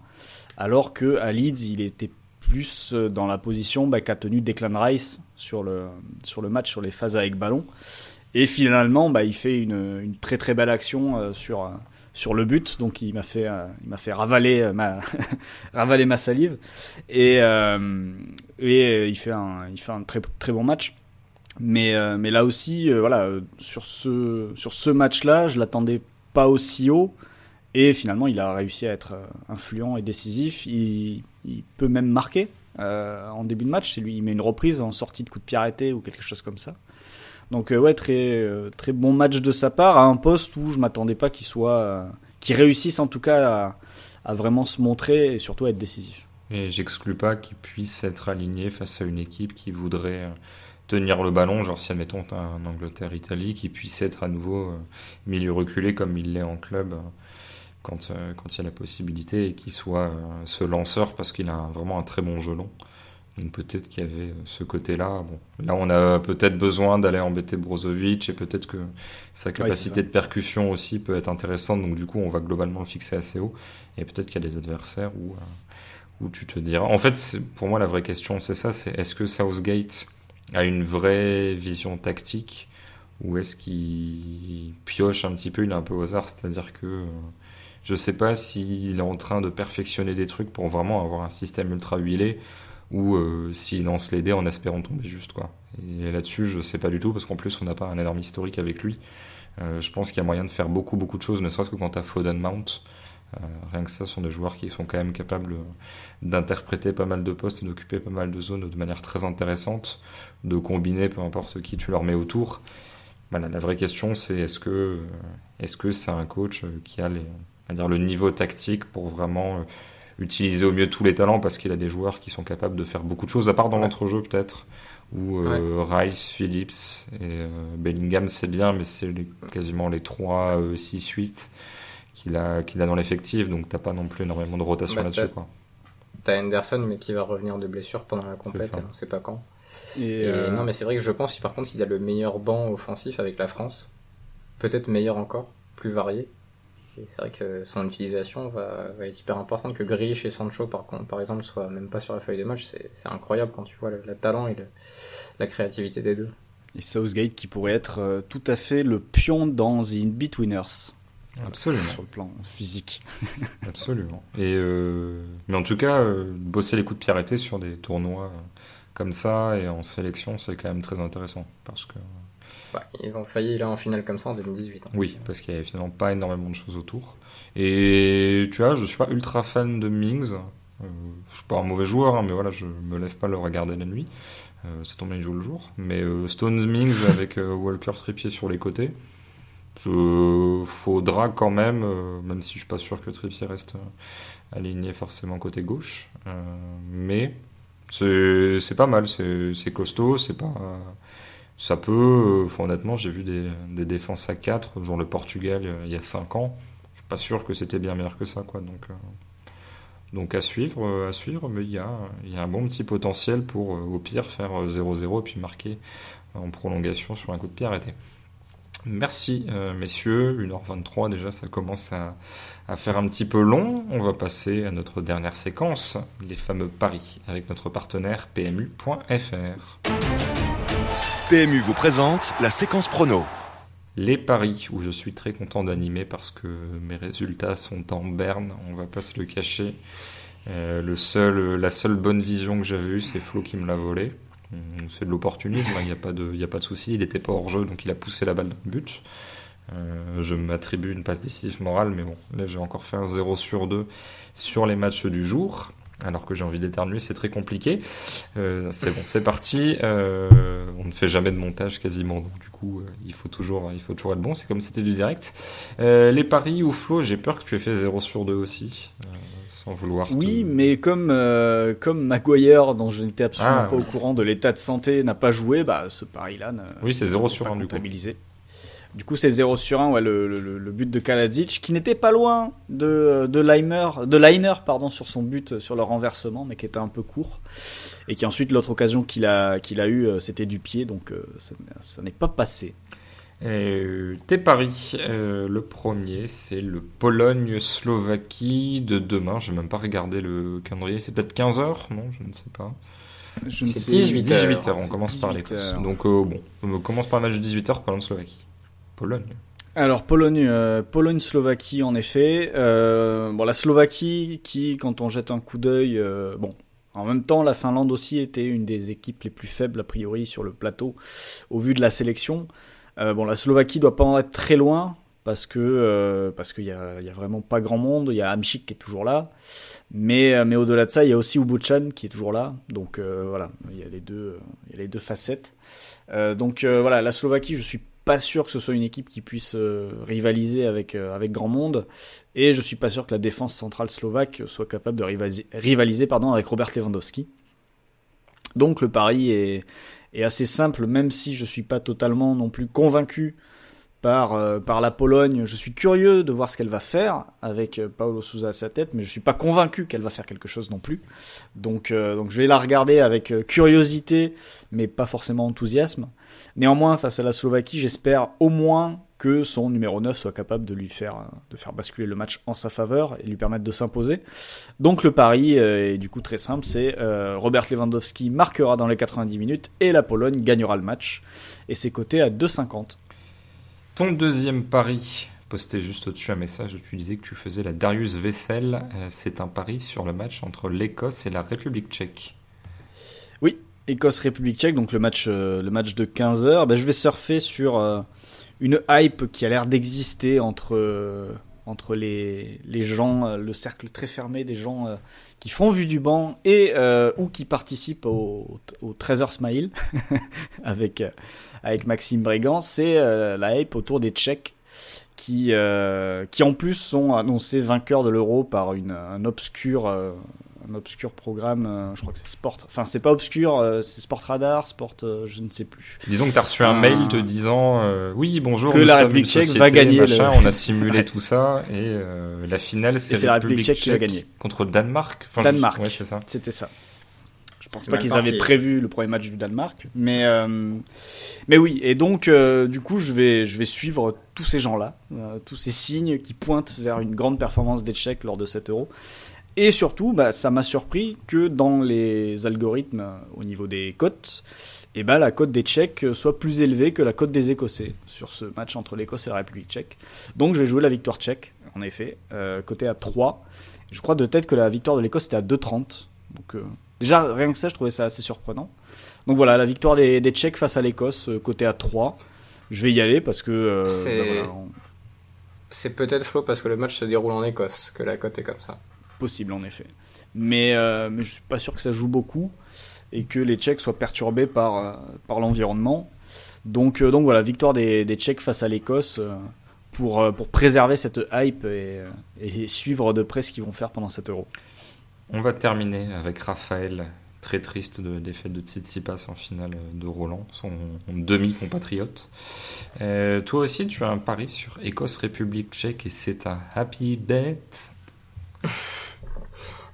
alors qu'à Leeds il était plus dans la position qu'a tenu Declan Rice sur le match, sur les phases avec ballon. Et finalement, il fait une très très belle action sur le but, donc il m'a fait ravaler ma salive et il fait un très très bon match. Mais là aussi, sur ce match-là, je l'attendais pas aussi haut. Et finalement, il a réussi à être influent et décisif. Il peut même marquer en début de match. C'est lui, il met une reprise en sortie de coup de pied arrêté ou quelque chose comme ça. Donc très très bon match de sa part à un poste où je m'attendais pas qu'il réussisse en tout cas à vraiment se montrer et surtout à être décisif. Et j'exclus pas qu'il puisse être aligné face à une équipe qui voudrait tenir le ballon, genre si admettons t'as un Angleterre-Italie, qui puisse être à nouveau milieu reculé comme il l'est en club. Quand il y a la possibilité et qu'il soit ce lanceur parce qu'il a vraiment un très bon gelon. Donc peut-être qu'il y avait ce côté-là. Bon, là, on a peut-être besoin d'aller embêter Brozovic et peut-être que sa capacité de percussion aussi peut être intéressante. Donc du coup, on va globalement le fixer assez haut. Et peut-être qu'il y a des adversaires où tu te diras... En fait, pour moi, la vraie question, c'est ça. C'est est-ce que Southgate a une vraie vision tactique ou est-ce qu'il pioche un petit peu, il est un peu au hasard, c'est-à-dire que... Je sais pas s'il est en train de perfectionner des trucs pour vraiment avoir un système ultra huilé ou s'il lance les dés en espérant tomber juste, quoi. Et là-dessus, je sais pas du tout parce qu'en plus, on n'a pas un énorme historique avec lui. Je pense qu'il y a moyen de faire beaucoup de choses, ne serait-ce que quand t'as Foden Mount. Rien que ça, ce sont des joueurs qui sont quand même capables d'interpréter pas mal de postes et d'occuper pas mal de zones de manière très intéressante, de combiner peu importe qui tu leur mets autour. Voilà, la vraie question, c'est est-ce que c'est un coach qui a le niveau tactique pour vraiment utiliser au mieux tous les talents parce qu'il a des joueurs qui sont capables de faire beaucoup de choses, à part dans l'entrejeu peut-être, où Rice, Phillips et Bellingham c'est bien, mais c'est quasiment les 3, 6, 8 qu'il a dans l'effectif, donc t'as pas non plus énormément de rotation là-dessus, quoi. T'as Henderson, mais qui va revenir de blessure pendant la compète, on sait pas quand. Et non, mais c'est vrai que je pense par contre qu'il a le meilleur banc offensif avec la France, peut-être meilleur encore, plus varié. Et c'est vrai que son utilisation va être hyper importante, que Grealish et Sancho par exemple soient même pas sur la feuille de match, c'est incroyable quand tu vois le talent et la créativité des deux. Et Southgate qui pourrait être tout à fait le pion dans The In-Betweeners. Absolument. Sur le plan physique. Absolument. Mais en tout cas, bosser les coups de pied arrêtés sur des tournois comme ça et en sélection, c'est quand même très intéressant parce que ils ont failli là en finale comme ça en 2018. Oui, parce qu'il n'y avait finalement pas énormément de choses autour. Et tu vois, je suis pas ultra fan de Mings. Je suis pas un mauvais joueur, mais voilà, je me lève pas le regarder la nuit. Ça tombe bien, il joue le jour. Mais Stones Mings avec Walker Trippier sur les côtés, faudra quand même, même si je suis pas sûr que Trippier reste aligné forcément côté gauche, mais c'est pas mal, c'est costaud, c'est pas... Ça peut, honnêtement, j'ai vu des défenses à 4, genre le Portugal il y a 5 ans. Je suis pas sûr que c'était bien meilleur que ça, quoi. Donc à suivre, mais il y a un bon petit potentiel pour, au pire, faire 0-0 et puis marquer en prolongation sur un coup de pied arrêté. Merci, messieurs. 1h23 déjà, ça commence à faire un petit peu long. On va passer à notre dernière séquence, les fameux paris, avec notre partenaire PMU.fr. PMU vous présente la séquence prono. Les paris, où je suis très content d'animer parce que mes résultats sont en berne, on va pas se le cacher. La seule bonne vision que j'avais eue, c'est Flo qui me l'a volé. C'est de l'opportunisme, il n'y a pas de souci. Il n'était pas hors jeu, donc il a poussé la balle dans le but. Je m'attribue une passe décisive morale, mais bon, là j'ai encore fait un 0 sur 2 sur les matchs du jour. Alors que j'ai envie d'éternuer, c'est très compliqué. C'est bon, c'est parti. On ne fait jamais de montage quasiment, donc du coup, il faut toujours être bon. C'est comme si c'était du direct. Les paris ou Flo, j'ai peur que tu aies fait 0 sur 2 aussi, sans vouloir. Oui, mais comme Maguire, dont je n'étais absolument pas au courant de l'état de santé, n'a pas joué, bah ce pari-là, oui, c'est 0 sur 1 du coup. Du coup, c'est 0 sur 1, ouais, le but de Kaladzic, qui n'était pas loin de Liner, sur son but, sur le renversement, mais qui était un peu court. Et qui ensuite, l'autre occasion qu'il a eue, c'était du pied, donc ça n'est pas passé. Tes paris, le premier, c'est le Pologne-Slovaquie de demain. Je n'ai même pas regardé le calendrier, c'est peut-être 15h? Non, je ne sais pas. C'est 18h. On commence par l'Écosse. Donc on commence par le match de 18h, Pologne-Slovaquie. Pologne. Alors Pologne-Slovaquie en effet. La Slovaquie qui, quand on jette un coup d'œil, en même temps la Finlande aussi était une des équipes les plus faibles a priori sur le plateau au vu de la sélection. La Slovaquie doit pas en être très loin parce qu'il y a vraiment pas grand monde. Il y a Hamšík qui est toujours là, mais au-delà de ça il y a aussi Ubocan qui est toujours là. Donc il y a les deux facettes. La Slovaquie, je suis pas sûr que ce soit une équipe qui puisse rivaliser avec grand monde, et je suis pas sûr que la défense centrale slovaque soit capable de rivaliser avec Robert Lewandowski. Donc le pari est assez simple, même si je suis pas totalement non plus convaincu par la Pologne. Je suis curieux de voir ce qu'elle va faire avec Paulo Sousa à sa tête, mais je suis pas convaincu qu'elle va faire quelque chose non plus. Donc je vais la regarder avec curiosité, mais pas forcément enthousiasme. Néanmoins, face à la Slovaquie, j'espère au moins que son numéro 9 soit capable de faire basculer le match en sa faveur et lui permettre de s'imposer. Donc le pari est du coup très simple, c'est Robert Lewandowski marquera dans les 90 minutes et la Pologne gagnera le match. Et c'est coté à 2,50. Ton deuxième pari, posté juste au-dessus un message où tu disais que tu faisais la Darius Vaisselle. C'est un pari sur le match entre l'Écosse et la République tchèque. Oui, Écosse-République tchèque, donc le match de 15h. Je vais surfer sur une hype qui a l'air d'exister entre les gens, le cercle très fermé des gens qui font vue du banc et ou qui participent au Treasure Smile avec Maxime Brégant. C'est la hype autour des Tchèques qui en plus sont annoncés vainqueurs de l'Euro par un obscur programme, je crois que c'est Sport. Enfin, c'est pas obscur, c'est Sport Radar, je ne sais plus. Disons que tu as reçu un mail te disant oui, bonjour, que la République tchèque va gagner. On a simulé tout ça et la finale, c'est la République tchèque qui va gagner. Contre le Danemark. Danemark, ouais, c'est ça. C'était ça. Je pense pas qu'ils avaient prévu le premier match du Danemark, mais oui. Et donc, du coup, je vais suivre tous ces gens-là, tous ces signes qui pointent vers une grande performance des Tchèques lors de cet Euro. Et surtout, ça m'a surpris que dans les algorithmes au niveau des cotes, la cote des Tchèques soit plus élevée que la cote des Écossais sur ce match entre l'Écosse et la République tchèque. Donc je vais jouer la victoire tchèque, en effet, cotée à 3. Je crois de tête que la victoire de l'Écosse était à 2,30. Donc déjà, rien que ça, je trouvais ça assez surprenant. Donc voilà, la victoire des Tchèques face à l'Écosse, cotée à 3. Je vais y aller parce que... C'est peut-être Flo parce que le match se déroule en Écosse, que la cote est comme ça. Possible en effet, mais je suis pas sûr que ça joue beaucoup et que les Tchèques soient perturbés par l'environnement. Donc voilà, victoire des Tchèques face à l'Écosse pour préserver cette hype et suivre de près ce qu'ils vont faire pendant cet Euro. On va terminer avec Raphaël, très triste de défaite de Tsitsipas en finale de Roland, son demi-compatriote. Toi aussi, tu as un pari sur Écosse-République tchèque et c'est un happy bet.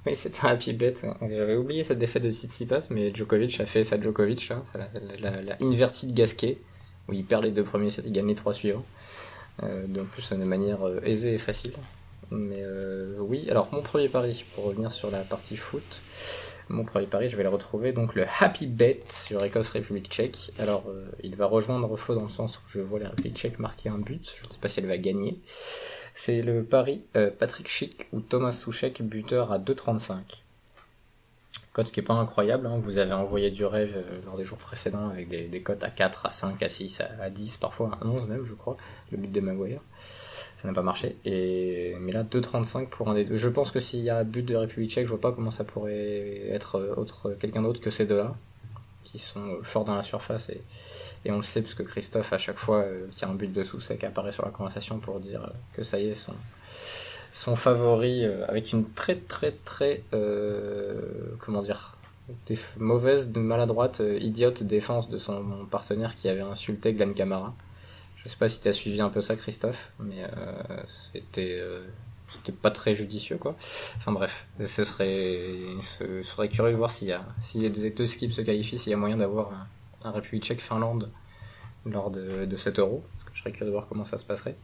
Oui, c'est un happy bet. J'avais oublié cette défaite de Tsitsipas, mais Djokovic a fait sa Djokovic, hein. C'est la inverted Gasquet, où il perd les 2 premiers sets, il gagne les 3 suivants. En plus, de manière aisée et facile. Mais oui, alors mon premier pari, pour revenir sur la partie foot, mon premier pari, je vais le retrouver, donc le happy bet sur Écosse-République tchèque. Alors, il va rejoindre Flo dans le sens où je vois la République tchèque marquer un but, je ne sais pas si elle va gagner. C'est le pari Patrick Schick ou Thomas Souček buteur à 2,35. Cote qui est pas incroyable, hein. Vous avez envoyé du rêve lors des jours précédents avec des cotes à 4, à 5, à 6, à 10, parfois à 11 même, je crois, le but de Maguire. Ça n'a pas marché. Mais là, 2,35 pour un des deux. Je pense que s'il y a but de République tchèque, je vois pas comment ça pourrait être quelqu'un d'autre que ces deux-là, qui sont forts dans la surface. Et on le sait, parce que Christophe, à chaque fois qu'il y a un but de Soucek, apparaît sur la conversation pour dire que ça y est, son favori, avec une très mauvaise, maladroite, idiote défense de son partenaire qui avait insulté Glenn Kamara. Je sais pas si t'as suivi un peu ça, Christophe, mais c'était pas très judicieux, quoi. Enfin bref, ce serait curieux de voir s'il y a des deux skips se qualifient, s'il y a moyen d'avoir un République tchèque-Finlande lors de cet Euro. Parce que je serais curieux de voir comment ça se passerait.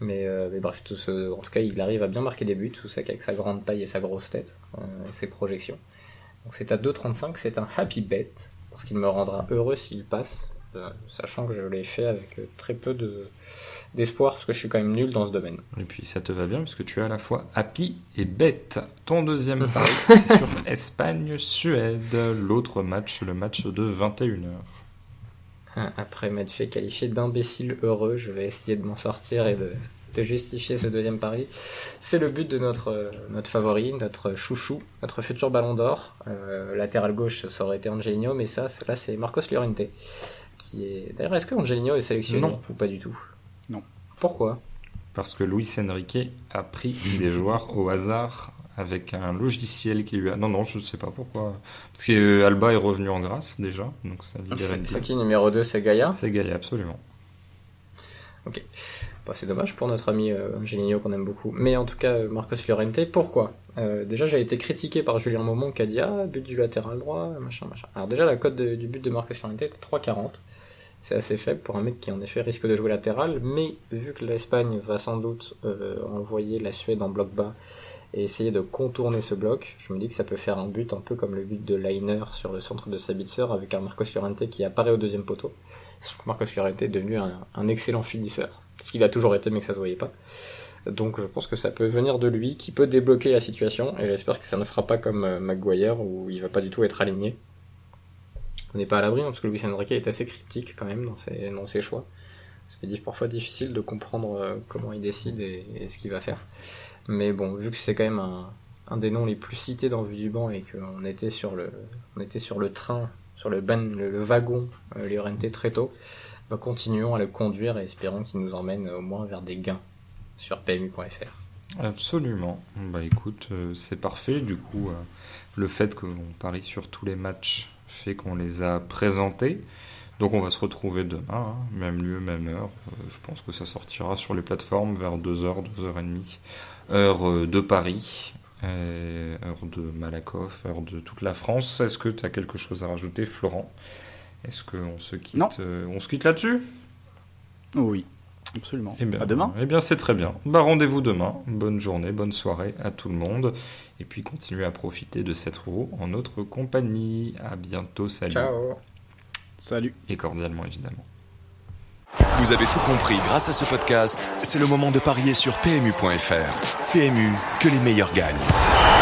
Mais bref, en tout cas, il arrive à bien marquer des buts, tout ça avec sa grande taille et sa grosse tête, et ses projections. Donc c'est à 2,35, c'est un happy bet, parce qu'il me rendra heureux s'il passe. Sachant que je l'ai fait avec très peu d'espoir, parce que je suis quand même nul dans ce domaine. Et puis ça te va bien, parce que tu es à la fois happy et bête. Ton deuxième pari, c'est sur Espagne-Suède, l'autre match, le match de 21h. Après m'être fait qualifier d'imbécile heureux, je vais essayer de m'en sortir et de justifier ce deuxième pari. C'est le but de notre favori, notre chouchou, notre futur ballon d'or. Latéral gauche, ça aurait été Angelino, mais là c'est Marcos Llorente. D'ailleurs, est-ce que Angelino est sélectionné ou pas du tout? Non. Pourquoi? Parce que Luis Enrique a pris des joueurs au hasard avec un logiciel qui lui a... Non, je ne sais pas pourquoi. Parce que Alba est revenu en grâce déjà, donc ça libère une place. C'est qui numéro 2? C'est Gaïa? C'est Gaïa, absolument. Ok. C'est dommage pour notre ami Angelino qu'on aime beaucoup. Mais en tout cas, Marcos Llorente, pourquoi? Déjà, j'ai été critiqué par Julien Maumont qui a dit but du latéral droit, machin. Alors déjà, la cote du but de Marcos Llorente était 3,40. C'est assez faible pour un mec qui en effet risque de jouer latéral, mais vu que l'Espagne va sans doute envoyer la Suède en bloc bas et essayer de contourner ce bloc, je me dis que ça peut faire un but un peu comme le but de Leiner sur le centre de Sabitzer avec un Marcos Llorente qui apparaît au deuxième poteau. Marcos Llorente est devenu un excellent finisseur, ce qu'il a toujours été mais que ça se voyait pas. Donc je pense que ça peut venir de lui, qui peut débloquer la situation, et j'espère que ça ne fera pas comme Maguire où il va pas du tout être aligné. On n'est pas à l'abri, parce que Luis Enrique est assez cryptique quand même dans ses choix. C'est parfois difficile de comprendre comment il décide et ce qu'il va faire. Mais bon, vu que c'est quand même un des noms les plus cités dans Vue du banc et qu'on était sur le train, sur le wagon Llorente très tôt, continuons à le conduire et espérons qu'il nous emmène au moins vers des gains sur PMU.fr. Absolument. Écoute, c'est parfait. Du coup, le fait qu'on parie sur tous les matchs fait qu'on les a présentés. Donc on va se retrouver demain, même lieu, même heure. Je pense que ça sortira sur les plateformes vers 2h, 2h30. Heure de Paris, heure de Malakoff, heure de toute la France. Est-ce que tu as quelque chose à rajouter, Florent? Est-ce qu'on se quitte? Non. On se quitte là-dessus? Oui, absolument. À demain. C'est très bien. Rendez-vous demain. Bonne journée, bonne soirée à tout le monde. Et puis continuez à profiter de cette roue en notre compagnie. À bientôt, salut. Ciao. Salut. Et cordialement, évidemment. Vous avez tout compris grâce à ce podcast. C'est le moment de parier sur PMU.fr. PMU, que les meilleurs gagnent.